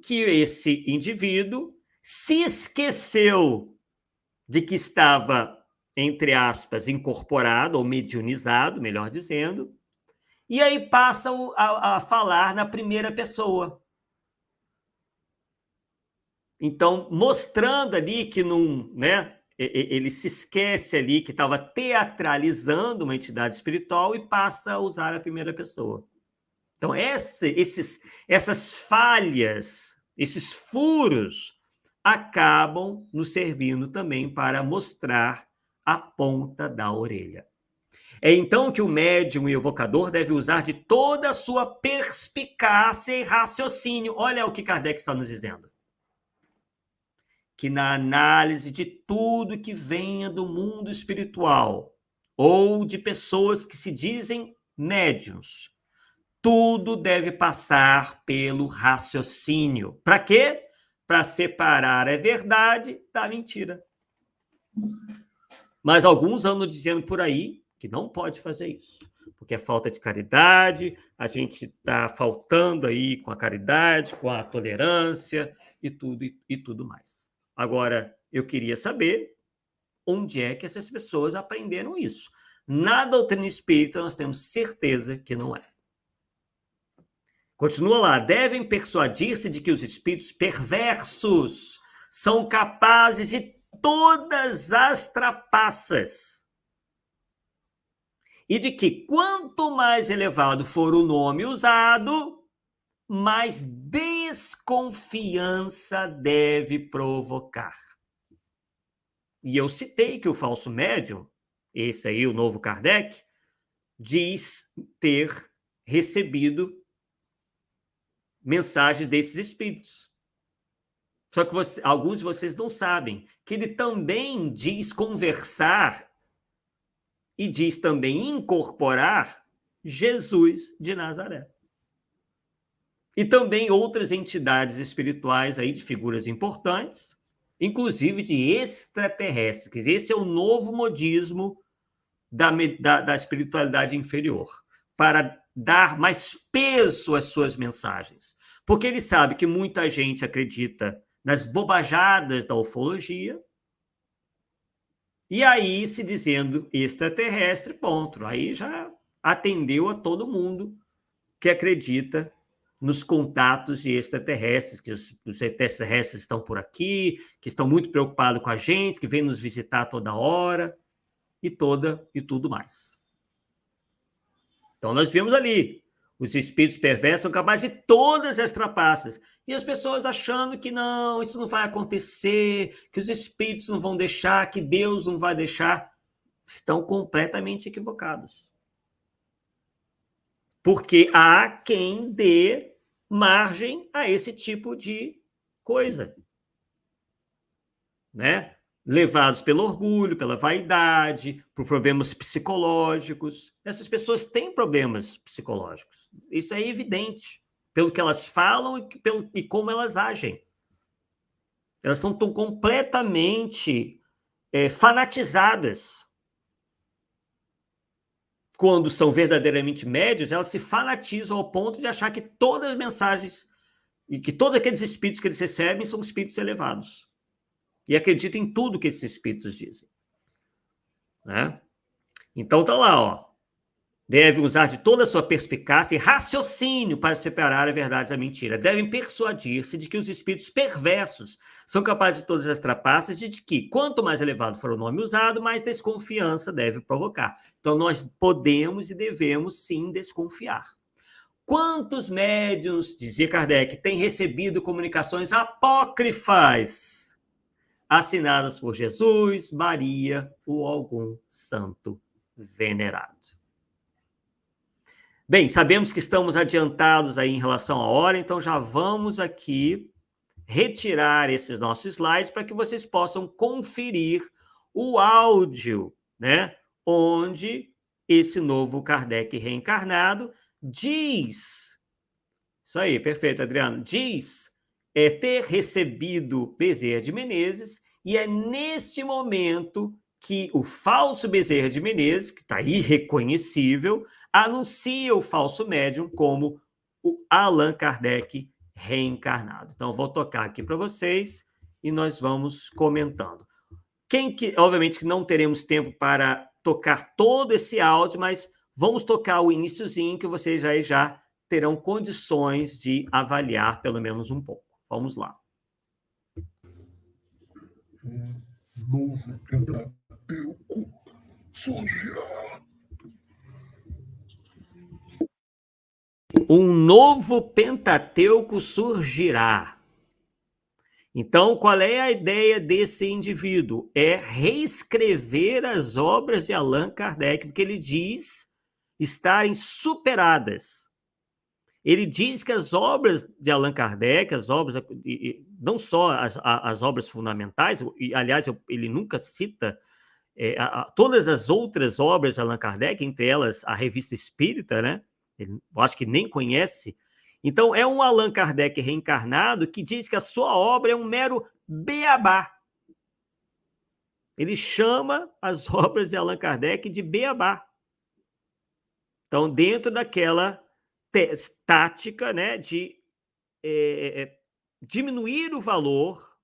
que esse indivíduo se esqueceu de que estava, entre aspas, incorporado ou mediunizado, melhor dizendo, e aí passa a falar na primeira pessoa. Então, mostrando ali que não, né, ele se esquece ali que estava teatralizando uma entidade espiritual e passa a usar a primeira pessoa. Então, essas falhas, esses furos, acabam nos servindo também para mostrar a ponta da orelha. É então que o médium e o evocador deve usar de toda a sua perspicácia e raciocínio. Olha o que Kardec está nos dizendo. Que na análise de tudo que venha do mundo espiritual ou de pessoas que se dizem médiuns, tudo deve passar pelo raciocínio. Para quê? Para separar a verdade da mentira. Mas alguns andam dizendo por aí que não pode fazer isso, porque é falta de caridade, a gente está faltando aí com a caridade, com a tolerância e tudo mais. Agora, eu queria saber onde é que essas pessoas aprenderam isso. Na doutrina espírita, nós temos certeza que não é. Continua lá. Devem persuadir-se de que os espíritos perversos são capazes de todas as trapaças. E de que quanto mais elevado for o nome usado, mais desconfiança deve provocar. E eu citei que o falso médium, esse aí, o novo Kardec, diz ter recebido mensagens desses espíritos. Só que alguns de vocês não sabem que ele também diz conversar e diz também incorporar Jesus de Nazaré. E também outras entidades espirituais aí de figuras importantes, inclusive de extraterrestres. Esse é o novo modismo da espiritualidade inferior, para dar mais peso às suas mensagens. Porque ele sabe que muita gente acredita nas bobajadas da ufologia, e aí se dizendo extraterrestre, ponto. Aí já atendeu a todo mundo que acredita nos contatos de extraterrestres, que os extraterrestres estão por aqui, que estão muito preocupados com a gente, que vêm nos visitar toda hora, e tudo mais. Então, nós vimos ali, os espíritos perversos são capazes de todas as trapaças. E as pessoas achando que não, isso não vai acontecer, que os espíritos não vão deixar, que Deus não vai deixar, estão completamente equivocados. Porque há quem dê margem a esse tipo de coisa, né? Levados pelo orgulho, pela vaidade, por problemas psicológicos. Essas pessoas têm problemas psicológicos. Isso é evidente, pelo que elas falam e como elas agem. Elas estão completamente fanatizadas. Quando são verdadeiramente médios, elas se fanatizam ao ponto de achar que todas as mensagens E que todos aqueles espíritos que eles recebem são espíritos elevados. E acreditam em tudo que esses espíritos dizem. Né? Então tá lá, ó. Deve usar de toda a sua perspicácia e raciocínio para separar a verdade da mentira. Devem persuadir-se de que os espíritos perversos são capazes de todas as trapaças e de que, quanto mais elevado for o nome usado, mais desconfiança deve provocar. Então, nós podemos e devemos, sim, desconfiar. Quantos médiuns, dizia Kardec, têm recebido comunicações apócrifas assinadas por Jesus, Maria ou algum santo venerado? Bem, sabemos que estamos adiantados aí em relação à hora, então já vamos aqui retirar esses nossos slides para que vocês possam conferir o áudio, né? Onde esse novo Kardec reencarnado diz, isso aí, perfeito, Adriano, diz ter recebido Bezerra de Menezes, e é neste momento que o falso Bezerra de Menezes, que está irreconhecível, anuncia o falso médium como o Allan Kardec reencarnado. Então, eu vou tocar aqui para vocês e nós vamos comentando. Obviamente que não teremos tempo para tocar todo esse áudio, mas vamos tocar o iniciozinho que vocês já terão condições de avaliar pelo menos um pouco. Vamos lá. Um novo Pentateuco surgirá. Um novo Pentateuco surgirá. Então, qual é a ideia desse indivíduo? É reescrever as obras de Allan Kardec, porque ele diz estarem superadas. Ele diz que as obras de Allan Kardec, as obras, não só as obras fundamentais, e aliás, ele nunca cita todas as outras obras de Allan Kardec, entre elas a Revista Espírita, né? Ele, eu acho que nem conhece. Então, é um Allan Kardec reencarnado que diz que a sua obra é um mero beabá. Ele chama as obras de Allan Kardec de beabá. Então, dentro daquela tática, né, de diminuir o valor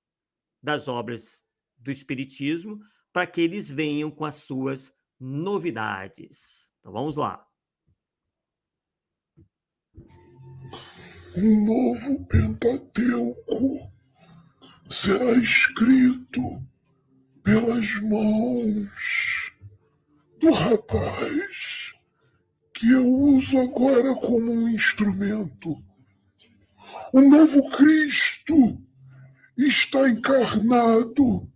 das obras do Espiritismo para que eles venham com as suas novidades. Então, vamos lá. Um novo Pentateuco será escrito pelas mãos do rapaz que eu uso agora como um instrumento. O novo Cristo está encarnado.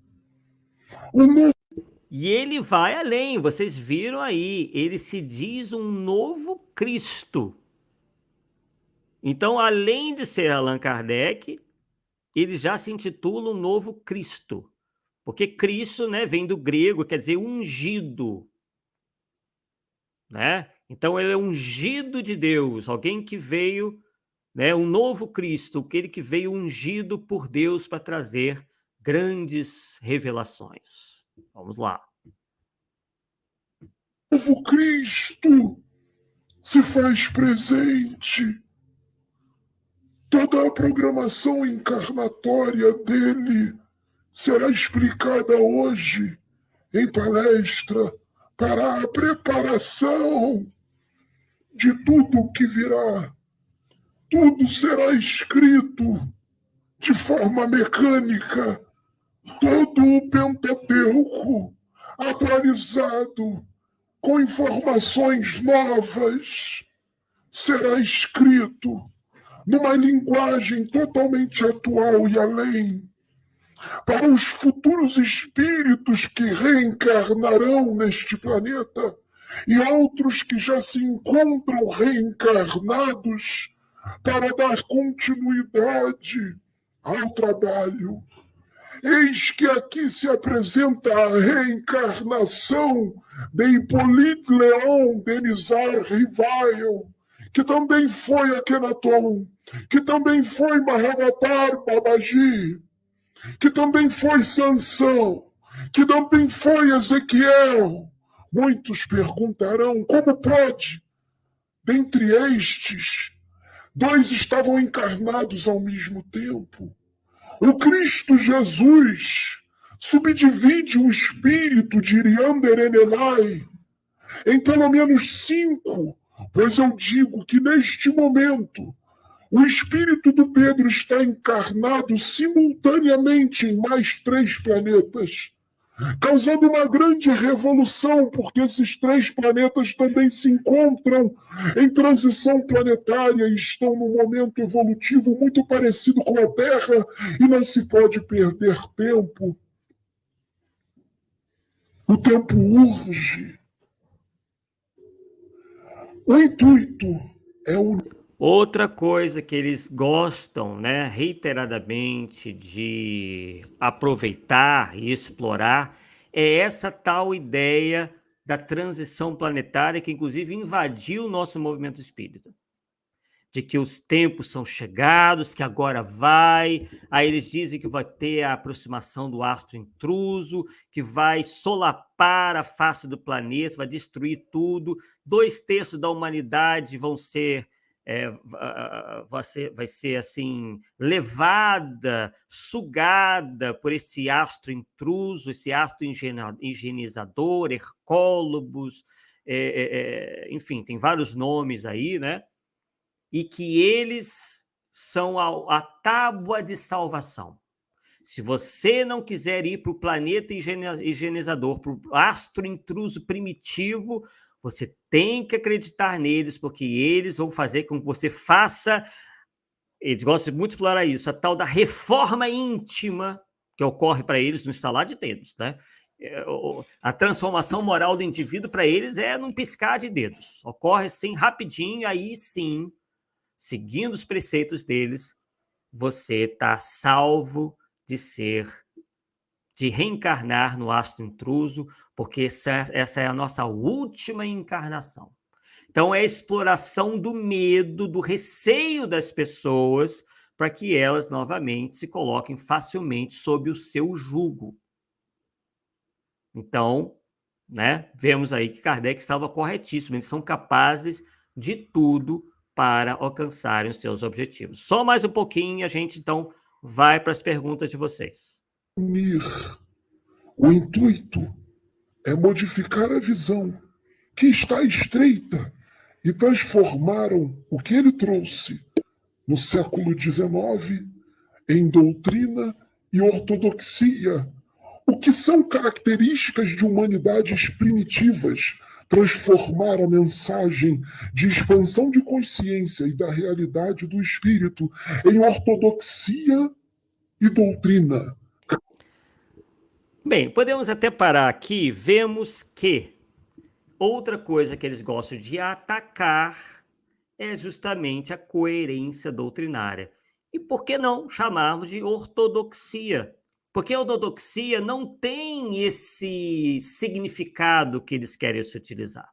E ele vai além, vocês viram aí, ele se diz um novo Cristo. Então, além de ser Allan Kardec, ele já se intitula um novo Cristo. Porque Cristo, né, vem do grego, quer dizer ungido. Né? Então, ele é ungido de Deus, alguém que veio, né, um novo Cristo, aquele que veio ungido por Deus para trazer grandes revelações. Vamos lá. O novo Cristo se faz presente. Toda a programação encarnatória dele será explicada hoje em palestra para a preparação de tudo o que virá. Tudo será escrito de forma mecânica. Todo o Pentateuco atualizado, com informações novas, será escrito numa linguagem totalmente atual e além, para os futuros espíritos que reencarnarão neste planeta e outros que já se encontram reencarnados para dar continuidade ao trabalho. Eis que aqui se apresenta a reencarnação de Hippolyte Léon Denisard Rivail, que também foi Akhenaton, que também foi Mahavatar Babaji, que também foi Sansão, que também foi Ezequiel. Muitos perguntarão como pode, dentre estes, Dois estavam encarnados ao mesmo tempo. O Cristo Jesus subdivide o espírito de Iriander-Enelai em pelo menos 5, pois eu digo que neste momento o espírito do Pedro está encarnado simultaneamente em mais 3 planetas, causando uma grande revolução, porque esses 3 planetas também se encontram em transição planetária e estão num momento evolutivo muito parecido com a Terra, e não se pode perder tempo. O tempo urge. O intuito é o... Outra coisa que eles gostam, né, reiteradamente de aproveitar e explorar é essa tal ideia da transição planetária que, inclusive, invadiu o nosso movimento espírita. De que os tempos são chegados, que agora vai. Aí eles dizem que vai ter a aproximação do astro intruso, que vai solapar a face do planeta, vai destruir tudo. 2/3 da humanidade vão ser... vai ser assim, levada, sugada por esse astro intruso, esse astro higienizador, Hercólobos, enfim, tem vários nomes aí, né? E que eles são a tábua de salvação. Se você não quiser ir para o planeta higienizador, para o astro intruso primitivo, você tem que acreditar neles, porque eles vão fazer com que você faça, eles gostam muito de explorar isso, a tal da reforma íntima que ocorre para eles no estalar de dedos, né? A transformação moral do indivíduo para eles é num piscar de dedos. Ocorre assim, rapidinho, aí sim, seguindo os preceitos deles, você está salvo de reencarnar no astro intruso, porque essa é a nossa última encarnação. Então, é a exploração do medo, do receio das pessoas, para que elas, novamente, se coloquem facilmente sob o seu jugo. Então, né, vemos aí que Kardec estava corretíssimo, eles são capazes de tudo para alcançarem os seus objetivos. Só mais um pouquinho e a gente, então, vai para as perguntas de vocês. O intuito é modificar a visão, que está estreita, e transformaram o que ele trouxe no século XIX em doutrina e ortodoxia, o que são características de humanidades primitivas. Transformar a mensagem de expansão de consciência e da realidade do espírito em ortodoxia e doutrina. Bem, podemos até parar aqui. Vemos que outra coisa que eles gostam de atacar é justamente a coerência doutrinária. E por que não chamarmos de ortodoxia? Porque a ortodoxia não tem esse significado que eles querem se utilizar,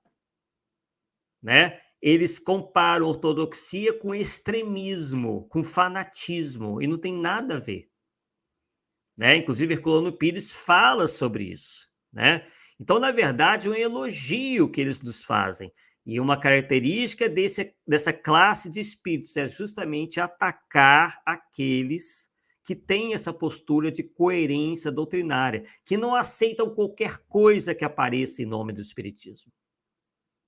né? Eles comparam ortodoxia com extremismo, com fanatismo, e não tem nada a ver, né? Inclusive, Herculano Pires fala sobre isso, né? Então, na verdade, é um elogio que eles nos fazem. E uma característica dessa classe de espíritos é justamente atacar aqueles que têm essa postura de coerência doutrinária, que não aceitam qualquer coisa que apareça em nome do espiritismo.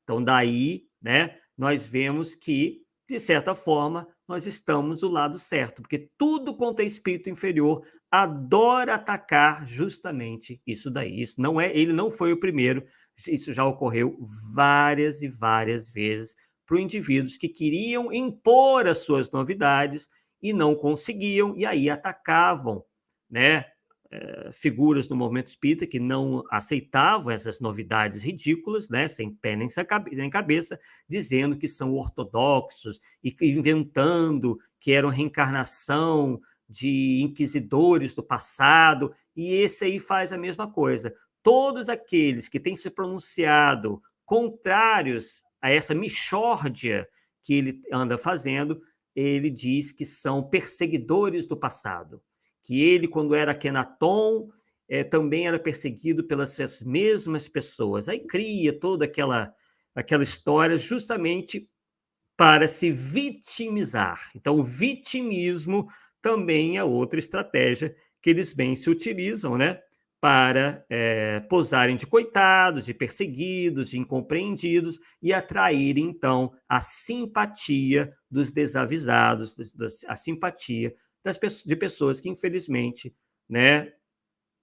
Então, daí, né, nós vemos que, de certa forma, nós estamos do lado certo, porque tudo quanto é espírito inferior adora atacar justamente isso daí. Isso não é, ele não foi o primeiro, isso já ocorreu várias e várias vezes para indivíduos que queriam impor as suas novidades e não conseguiam, e aí atacavam, né, figuras do movimento espírita que não aceitavam essas novidades ridículas, né, sem pé nem cabeça, dizendo que são ortodoxos e inventando que eram reencarnação de inquisidores do passado, e esse aí faz a mesma coisa. Todos aqueles que têm se pronunciado contrários a essa mixórdia que ele anda fazendo, ele diz que são perseguidores do passado, que ele, quando era Akhenaton, também era perseguido pelas mesmas pessoas. Aí cria toda aquela história justamente para se vitimizar. Então, o vitimismo também é outra estratégia que eles bem se utilizam, né? Para posarem de coitados, de perseguidos, de incompreendidos e atraírem, então, a simpatia dos desavisados, a simpatia de pessoas que, infelizmente, né,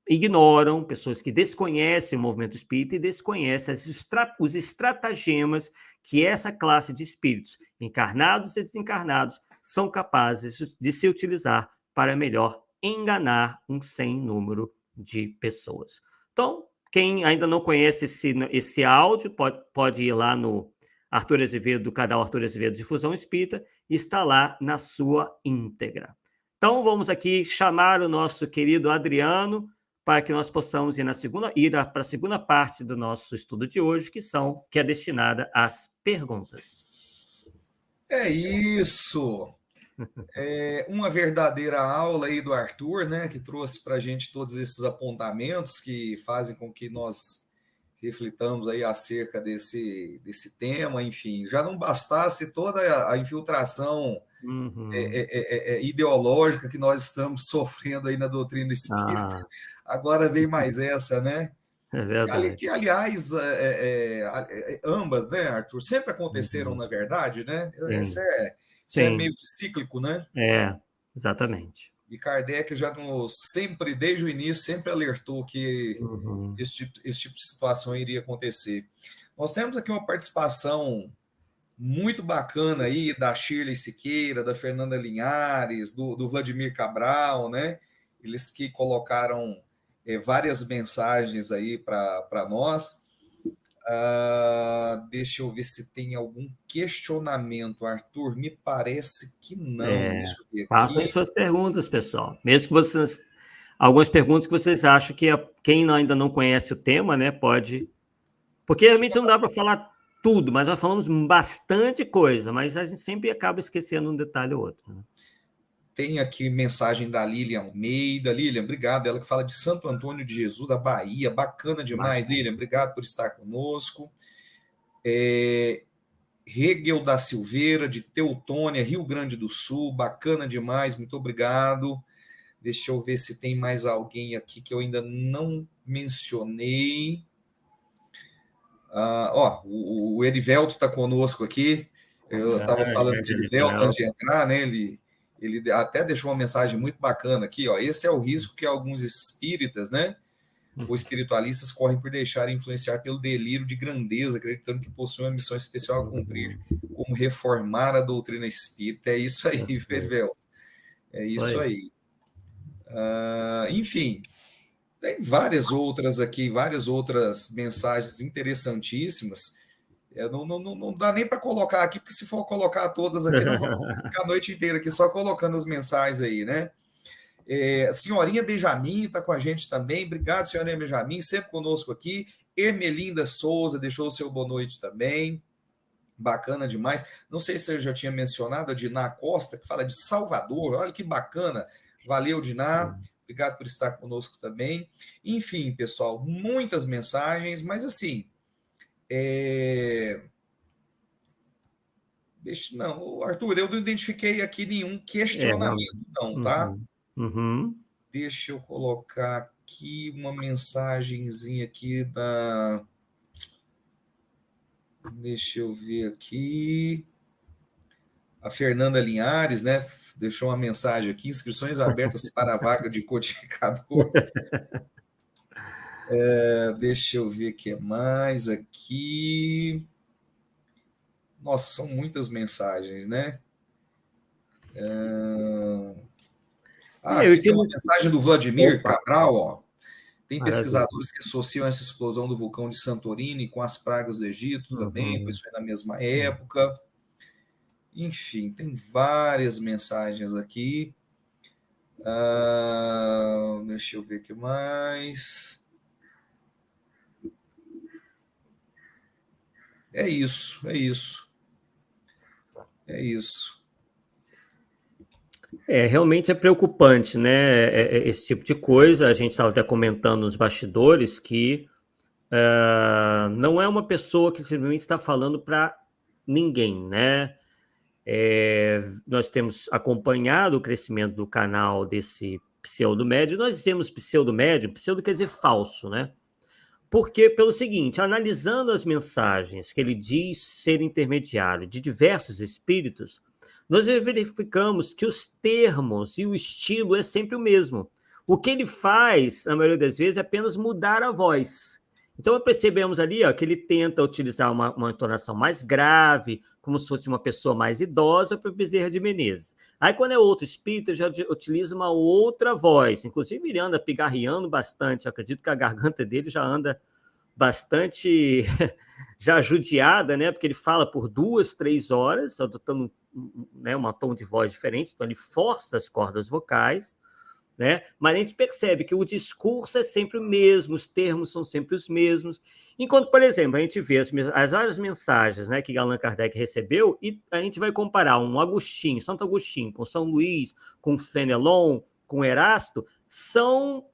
ignoram, pessoas que desconhecem o movimento espírita e desconhecem os estratagemas que essa classe de espíritos, encarnados e desencarnados, são capazes de se utilizar para melhor enganar um sem número de pessoas. Então, quem ainda não conhece esse áudio, pode ir lá no Arthur Azevedo, do canal Arthur Azevedo Difusão Espírita, e está lá na sua íntegra. Então, vamos aqui chamar o nosso querido Adriano para que nós possamos ir para a segunda parte do nosso estudo de hoje, que é destinada às perguntas. É isso! Uma verdadeira aula aí do Arthur, né, que trouxe para a gente todos esses apontamentos que fazem com que nós reflitamos aí acerca desse tema, enfim, já não bastasse toda a infiltração ideológica que nós estamos sofrendo aí na doutrina espírita, agora vem mais essa, né? É verdade. Que aliás, ambas, né, Arthur, sempre aconteceram, na verdade, né? Isso é meio que cíclico, né? Exatamente. E Kardec já sempre, desde o início, sempre alertou que esse tipo de situação iria acontecer. Nós temos aqui uma participação muito bacana aí da Shirley Siqueira, da Fernanda Linhares, do Vladimir Cabral, né? Eles que colocaram várias mensagens aí para nós. Deixa eu ver se tem algum questionamento, Arthur. Me parece que não. Deixa eu ver aqui. Façam suas perguntas, pessoal. Mesmo que vocês... Algumas perguntas que vocês acham que quem ainda não conhece o tema, né, pode... Porque realmente não dá para falar tudo, mas nós falamos bastante coisa, mas a gente sempre acaba esquecendo um detalhe ou outro, né? Tem aqui mensagem da Lilian Almeida. Lilian, obrigado. Ela que fala de Santo Antônio de Jesus, da Bahia. Bacana demais, Lilian. Obrigado por estar conosco. Hegel da Silveira, de Teutônia, Rio Grande do Sul. Bacana demais. Muito obrigado. Deixa eu ver se tem mais alguém aqui que eu ainda não mencionei. O Erivelto está conosco aqui. Eu estava falando de Erivelto antes de entrar, né? Ele até deixou uma mensagem muito bacana aqui, ó. Esse é o risco que alguns espíritas, né, ou espiritualistas correm por deixar influenciar pelo delírio de grandeza, acreditando que possuem uma missão especial a cumprir, como reformar a doutrina espírita. É isso aí, Verivel. É isso aí. Enfim, tem várias outras mensagens interessantíssimas. Não dá nem para colocar aqui, porque se for colocar todas aqui, nós vamos ficar a noite inteira aqui só colocando as mensagens aí, né? A senhorinha Benjamin está com a gente também. Obrigado, senhorinha Benjamin, sempre conosco aqui. Ermelinda Souza deixou o seu boa noite também. Bacana demais. Não sei se eu já tinha mencionado a Diná Costa, que fala de Salvador. Olha que bacana. Valeu, Diná. Obrigado por estar conosco também. Enfim, pessoal, muitas mensagens, mas assim... Não, Arthur, eu não identifiquei aqui nenhum questionamento, não, tá? Deixa eu colocar aqui uma mensagenzinha aqui da... Deixa eu ver aqui. A Fernanda Linhares, né? Deixou uma mensagem aqui: inscrições abertas para a vaga de codificador. Deixa eu ver o que mais aqui. Nossa, são muitas mensagens, né? Aqui tem uma mensagem do Vladimir Cabral, ó. Tem pesquisadores que associam essa explosão do vulcão de Santorini com as pragas do Egito também, pois foi na mesma época. Enfim, tem várias mensagens aqui. Deixa eu ver o que mais. É isso. Realmente é preocupante, né? Esse tipo de coisa. A gente estava até comentando nos bastidores que não é uma pessoa que simplesmente está falando para ninguém, né? Nós temos acompanhado o crescimento do canal desse pseudo-médium. Nós dizemos pseudo-médium, pseudo quer dizer falso, né? Porque, pelo seguinte, analisando as mensagens que ele diz ser intermediário de diversos espíritos, nós verificamos que os termos e o estilo é sempre o mesmo. O que ele faz, na maioria das vezes, é apenas mudar a voz. Então, percebemos ali que ele tenta utilizar uma entonação mais grave, como se fosse uma pessoa mais idosa, para o Bezerra de Menezes. Aí, quando é outro espírito, já utiliza uma outra voz. Inclusive, ele anda pigarreando bastante. Eu acredito que a garganta dele já anda bastante já judiada, né? Porque ele fala por 2, 3 horas, adotando um tom de voz diferente, então ele força as cordas vocais, né? Mas a gente percebe que o discurso é sempre o mesmo, os termos são sempre os mesmos. Enquanto, por exemplo, a gente vê as várias mensagens, né, que Allan Kardec recebeu, e a gente vai comparar um Agostinho, Santo Agostinho, com São Luís, com Fenelon, com Erasto, são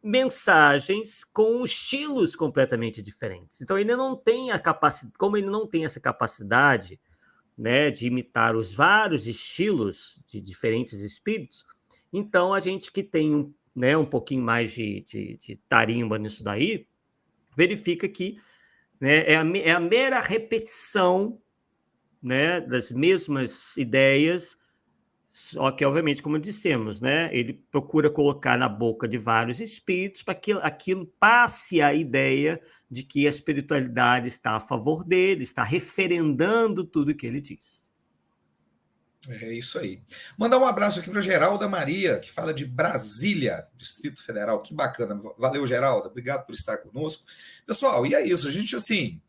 mensagens com estilos completamente diferentes. Então, ele não tem a capacidade, como ele não tem essa capacidade, né, de imitar os vários estilos de diferentes espíritos, então a gente que tem um pouquinho mais de tarimba nisso daí, verifica que, né, é a mera repetição, né, das mesmas ideias, só que, obviamente, como dissemos, né, ele procura colocar na boca de vários espíritos para que aquilo passe a ideia de que a espiritualidade está a favor dele, está referendando tudo que ele diz. É isso aí. Mandar um abraço aqui para Geralda Maria, que fala de Brasília, Distrito Federal. Que bacana. Valeu, Geralda. Obrigado por estar conosco. Pessoal, e é isso. A gente, assim,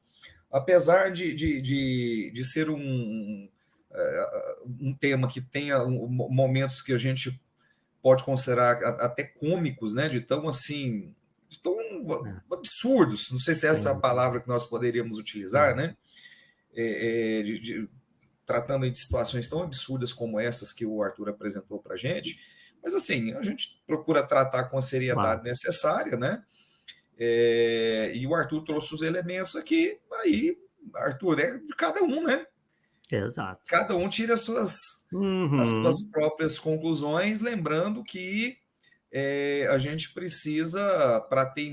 apesar de ser um tema que tenha momentos que a gente pode considerar até cômicos, né? De tão, assim, de tão absurdos. Não sei se essa é a palavra que nós poderíamos utilizar, né? Tratando de situações tão absurdas como essas que o Arthur apresentou para a gente, mas assim, a gente procura tratar com a seriedade necessária, né? E o Arthur trouxe os elementos aqui, aí, Arthur, é de cada um, né? Exato. Cada um tira as suas próprias conclusões, lembrando que a gente precisa, para ter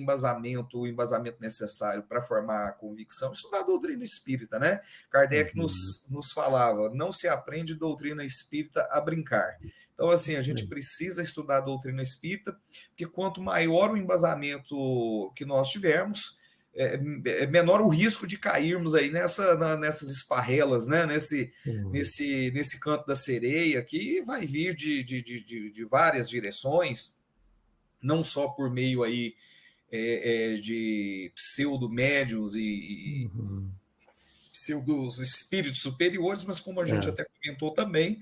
o embasamento necessário para formar a convicção, estudar a doutrina espírita, né? Kardec nos falava, não se aprende doutrina espírita a brincar. Então, assim, a gente precisa estudar a doutrina espírita, porque quanto maior o embasamento que nós tivermos, menor o risco de cairmos aí nessas esparrelas, né? Nesse canto da sereia, que vai vir de várias direções, não só por meio aí de pseudo-médiuns e pseudos espíritos superiores, mas como a gente até comentou também,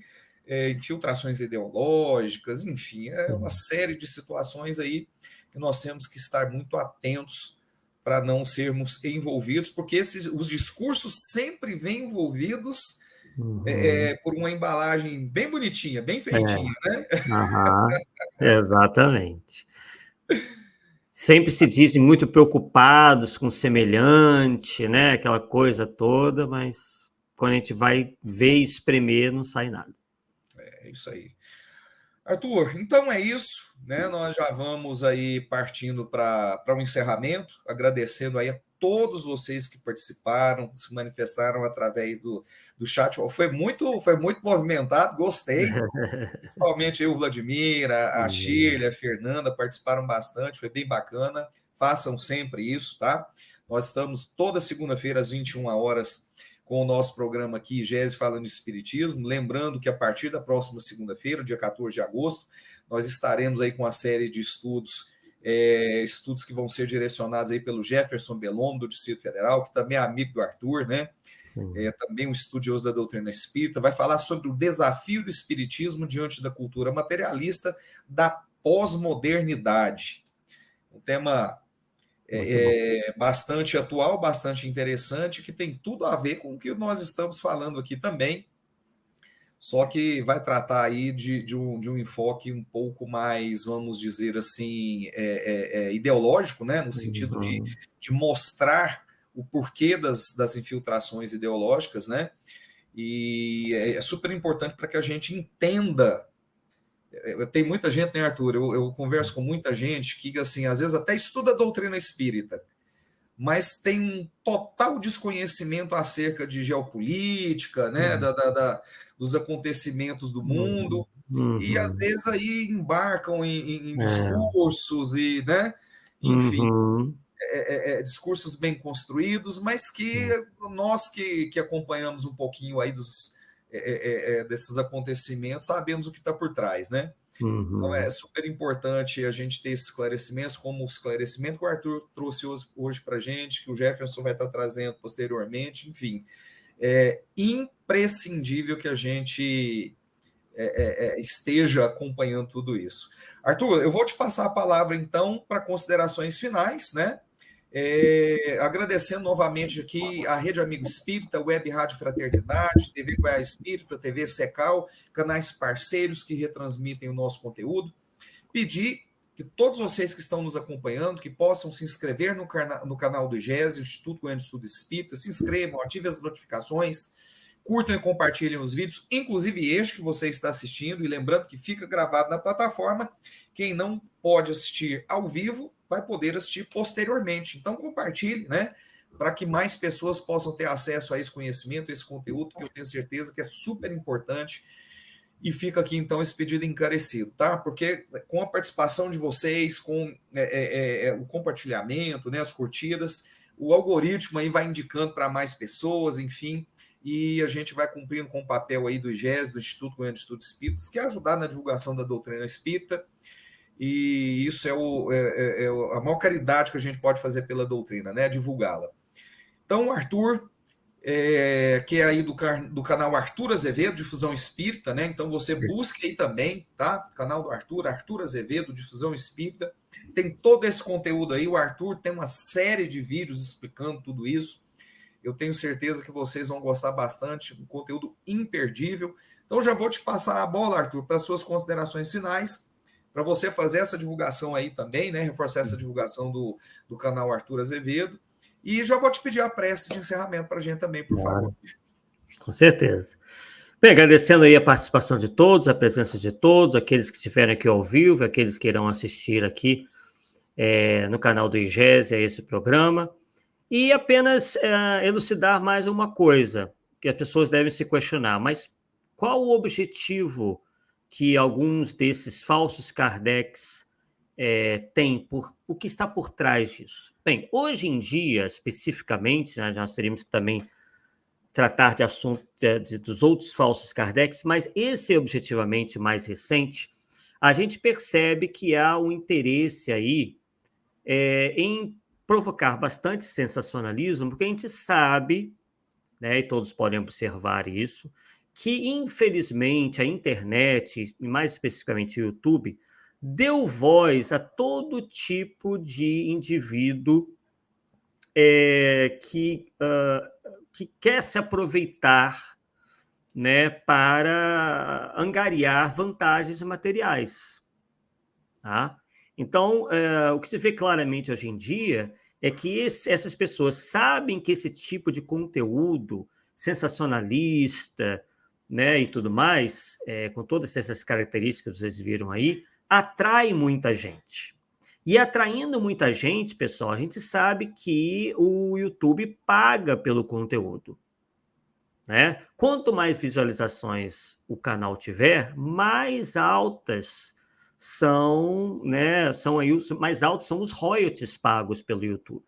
infiltrações ideológicas, enfim, uma série de situações aí que nós temos que estar muito atentos para não sermos envolvidos, porque os discursos sempre vêm envolvidos por uma embalagem bem bonitinha, bem feitinha, né? Exatamente. Sempre se dizem muito preocupados com o semelhante, né? Aquela coisa toda, mas quando a gente vai ver e espremer, não sai nada. É isso aí. Arthur, então é isso, né? Nós já vamos aí partindo para um encerramento, agradecendo aí a todos vocês que participaram, que se manifestaram através do chat. Foi muito movimentado, gostei. Principalmente eu, o Vladimir, a Shirley, a Fernanda participaram bastante, foi bem bacana. Façam sempre isso, tá? Nós estamos toda segunda-feira às 21 horas com o nosso programa aqui, GES Falando de Espiritismo. Lembrando que a partir da próxima segunda-feira, dia 14 de agosto, nós estaremos aí com a série de estudos que vão ser direcionados aí pelo Jefferson Bellomo, do Distrito Federal, que também é amigo do Arthur, né? Também um estudioso da doutrina espírita, vai falar sobre o desafio do espiritismo diante da cultura materialista da pós-modernidade. Um tema bastante atual, bastante interessante, que tem tudo a ver com o que nós estamos falando aqui também, só que vai tratar aí de um enfoque um pouco mais, vamos dizer assim, ideológico, né? No sentido de mostrar o porquê das infiltrações ideológicas, né? E é super importante para que a gente entenda. Tem muita gente, né, Arthur? Eu converso com muita gente que, assim, às vezes até estuda a doutrina espírita, mas tem um total desconhecimento acerca de geopolítica, né, dos acontecimentos do mundo, e às vezes aí embarcam em discursos e, né, enfim, discursos bem construídos, mas que nós que acompanhamos um pouquinho aí desses acontecimentos sabemos o que está por trás, né? Então é super importante a gente ter esses esclarecimentos, como o esclarecimento que o Arthur trouxe hoje para a gente, que o Jefferson vai estar trazendo posteriormente, enfim. É imprescindível que a gente esteja acompanhando tudo isso. Arthur, eu vou te passar a palavra, então, para considerações finais, né? Agradecendo novamente aqui a Rede Amigo Espírita, Web Rádio Fraternidade, TV Goiás Espírita, TV Secal, canais parceiros que retransmitem o nosso conteúdo. Pedir que todos vocês que estão nos acompanhando, que possam se inscrever no canal do IGESE, o Instituto Goiano de Estudo Espírita, se inscrevam, ativem as notificações, curtam e compartilhem os vídeos, inclusive este que você está assistindo, e lembrando que fica gravado na plataforma. Quem não pode assistir ao vivo vai poder assistir posteriormente. Então compartilhe, né, para que mais pessoas possam ter acesso a esse conhecimento, a esse conteúdo, que eu tenho certeza que é super importante. E fica aqui, então, esse pedido encarecido, tá? Porque com a participação de vocês, com o compartilhamento, né, as curtidas, o algoritmo aí vai indicando para mais pessoas, enfim, e a gente vai cumprindo com o papel aí do IGES, do Instituto Goiano de Estudos Espíritas, que é ajudar na divulgação da doutrina espírita, e isso é a maior caridade que a gente pode fazer pela doutrina, né? Divulgá-la. Então, Arthur, que é aí do canal Arthur Azevedo, Difusão Espírita, né? Então você busque aí também, tá? Canal do Arthur Azevedo, Difusão Espírita. Tem todo esse conteúdo aí. O Arthur tem uma série de vídeos explicando tudo isso. Eu tenho certeza que vocês vão gostar bastante, um conteúdo imperdível. Então já vou te passar a bola, Arthur, para suas considerações finais, para você fazer essa divulgação aí também, né? Reforçar essa divulgação do canal Arthur Azevedo. E já vou te pedir a prece de encerramento para a gente também, por favor. Com certeza. Bem, agradecendo aí a participação de todos, a presença de todos, aqueles que estiverem aqui ao vivo, aqueles que irão assistir aqui no canal do IGESE a esse programa. E apenas elucidar mais uma coisa, que as pessoas devem se questionar, mas qual o objetivo que alguns desses falsos Kardec's têm, o que está por trás disso? Bem, hoje em dia, especificamente, né, nós teríamos que também tratar de assuntos dos outros falsos Kardec's, mas esse objetivamente mais recente, a gente percebe que há um interesse aí em provocar bastante sensacionalismo, porque a gente sabe, né, e todos podem observar isso, que, infelizmente, a internet, e mais especificamente o YouTube, deu voz a todo tipo de indivíduo que quer se aproveitar, né, para angariar vantagens materiais. Tá? Então, o que se vê claramente hoje em dia é que essas pessoas sabem que esse tipo de conteúdo sensacionalista, né, e tudo mais, com todas essas características que vocês viram aí, atrai muita gente. E atraindo muita gente, pessoal, a gente sabe que o YouTube paga pelo conteúdo, né? Quanto mais visualizações o canal tiver, mais altas são, né, mais altos são os royalties pagos pelo YouTube.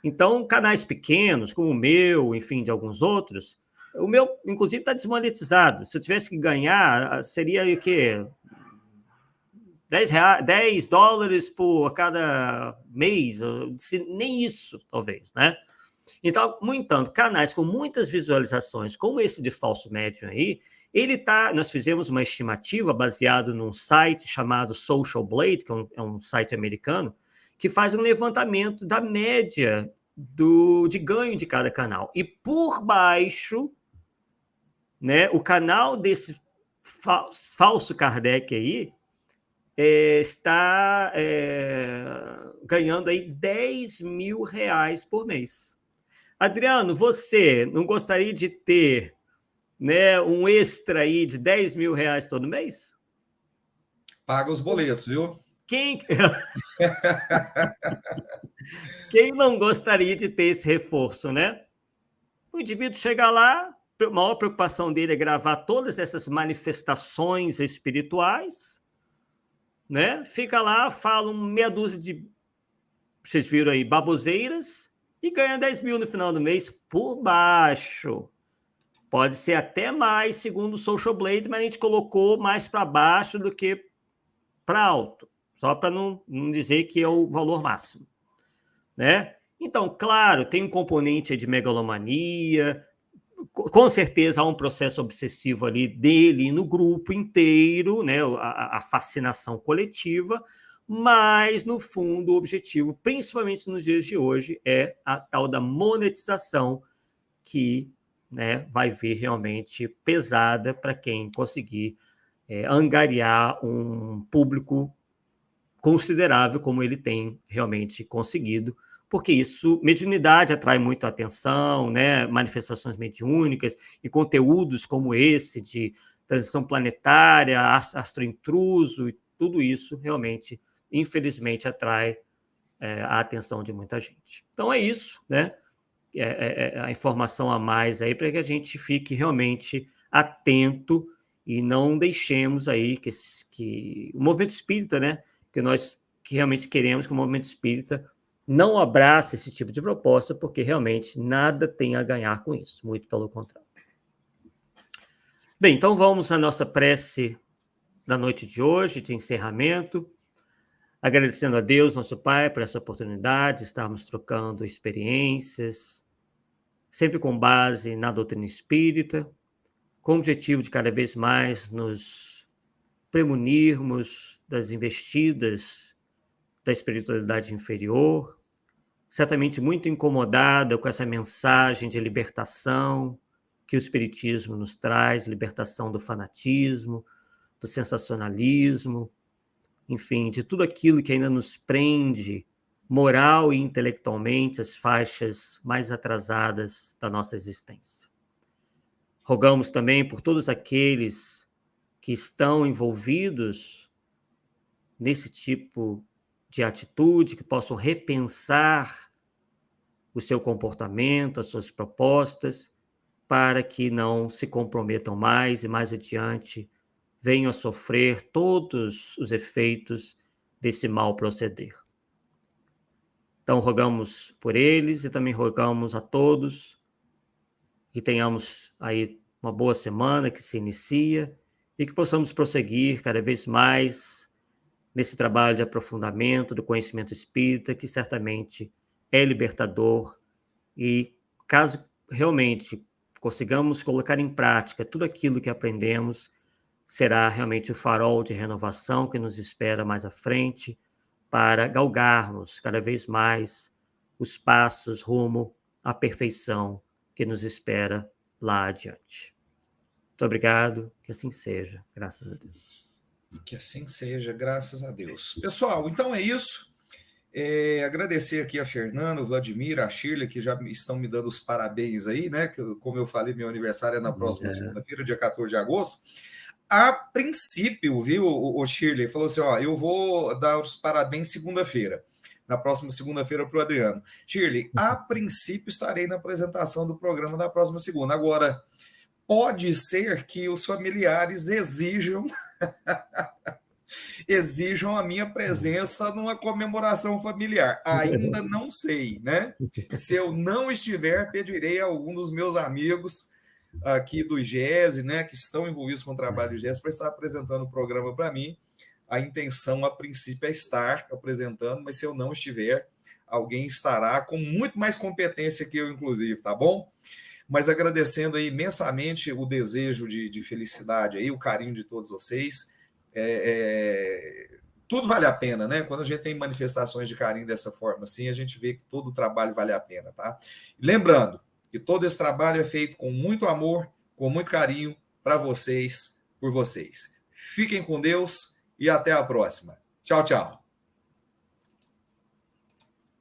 Então, canais pequenos, como o meu, enfim, de alguns outros, o meu, inclusive, está desmonetizado. Se eu tivesse que ganhar, seria o quê? $10 por cada mês, nem isso, talvez, né? Então, no entanto, canais com muitas visualizações, como esse de Falso Médium aí, nós fizemos uma estimativa baseado num site chamado Social Blade, que é um site americano, que faz um levantamento da média de ganho de cada canal. E por baixo, né, o canal desse falso Kardec aí está ganhando aí R$10 mil por mês. Adriano, você não gostaria de ter né, um extra aí de 10 mil reais todo mês? Paga os boletos, viu? Quem não gostaria de ter esse reforço, né? O indivíduo chega lá, a maior preocupação dele é gravar todas essas manifestações espirituais, né? Fica lá, fala meia dúzia de, vocês viram aí, baboseiras, e ganha 10 mil no final do mês por baixo. Pode ser até mais, segundo o Social Blade, mas a gente colocou mais para baixo do que para alto, só para não dizer que é o valor máximo, né? Então, claro, tem um componente de megalomania, com certeza há um processo obsessivo ali dele no grupo inteiro, né? A fascinação coletiva, mas, no fundo, o objetivo, principalmente nos dias de hoje, é a tal da monetização que, né, vai vir realmente pesada para quem conseguir angariar um público considerável, como ele tem realmente conseguido, porque isso, mediunidade atrai muito a atenção, né? Manifestações mediúnicas e conteúdos como esse de transição planetária, astrointruso, e tudo isso realmente, infelizmente, atrai a atenção de muita gente. Então é isso, né? A informação a mais aí para que a gente fique realmente atento e não deixemos aí que o movimento espírita, né? Que nós que realmente queremos que o movimento espírita não abrace esse tipo de proposta, porque realmente nada tem a ganhar com isso, muito pelo contrário. Bem, então vamos à nossa prece da noite de hoje, de encerramento, agradecendo a Deus, nosso Pai, por essa oportunidade de estarmos trocando experiências, sempre com base na doutrina espírita, com o objetivo de cada vez mais nos premunirmos das investidas da espiritualidade inferior, certamente muito incomodada com essa mensagem de libertação que o Espiritismo nos traz, libertação do fanatismo, do sensacionalismo, enfim, de tudo aquilo que ainda nos prende moral e intelectualmente às faixas mais atrasadas da nossa existência. Rogamos também por todos aqueles que estão envolvidos nesse tipo de atitude, que possam repensar o seu comportamento, as suas propostas, para que não se comprometam mais e mais adiante venham a sofrer todos os efeitos desse mau proceder. Então, rogamos por eles e também rogamos a todos que tenhamos aí uma boa semana que se inicia e que possamos prosseguir cada vez mais nesse trabalho de aprofundamento do conhecimento espírita, que certamente é libertador e, caso realmente consigamos colocar em prática tudo aquilo que aprendemos, será realmente o farol de renovação que nos espera mais à frente para galgarmos cada vez mais os passos rumo à perfeição que nos espera lá adiante. Muito obrigado, que assim seja, graças a Deus. Que assim seja, graças a Deus. Pessoal, então é isso. Agradecer aqui a Fernanda, o Vladimir, a Shirley, que já estão me dando os parabéns aí, né? Que, como eu falei, meu aniversário é na próxima segunda-feira, dia 14 de agosto. A princípio, viu, o Shirley falou assim: ó, eu vou dar os parabéns segunda-feira, na próxima segunda-feira para o Adriano. Shirley, a princípio estarei na apresentação do programa da próxima segunda. Agora, pode ser que os familiares exijam a minha presença numa comemoração familiar. Ainda não sei, né? Se eu não estiver, pedirei a algum dos meus amigos aqui do IGESE, né, que estão envolvidos com o trabalho do IGESE, para estar apresentando o programa para mim. A intenção, a princípio, é estar apresentando, mas se eu não estiver, alguém estará com muito mais competência que eu, inclusive, tá bom? Mas agradecendo aí imensamente o desejo de felicidade, aí, o carinho de todos vocês. Tudo vale a pena, né? Quando a gente tem manifestações de carinho dessa forma assim, a gente vê que todo o trabalho vale a pena, tá? Lembrando que todo esse trabalho é feito com muito amor, com muito carinho para vocês, por vocês. Fiquem com Deus e até a próxima. Tchau, tchau.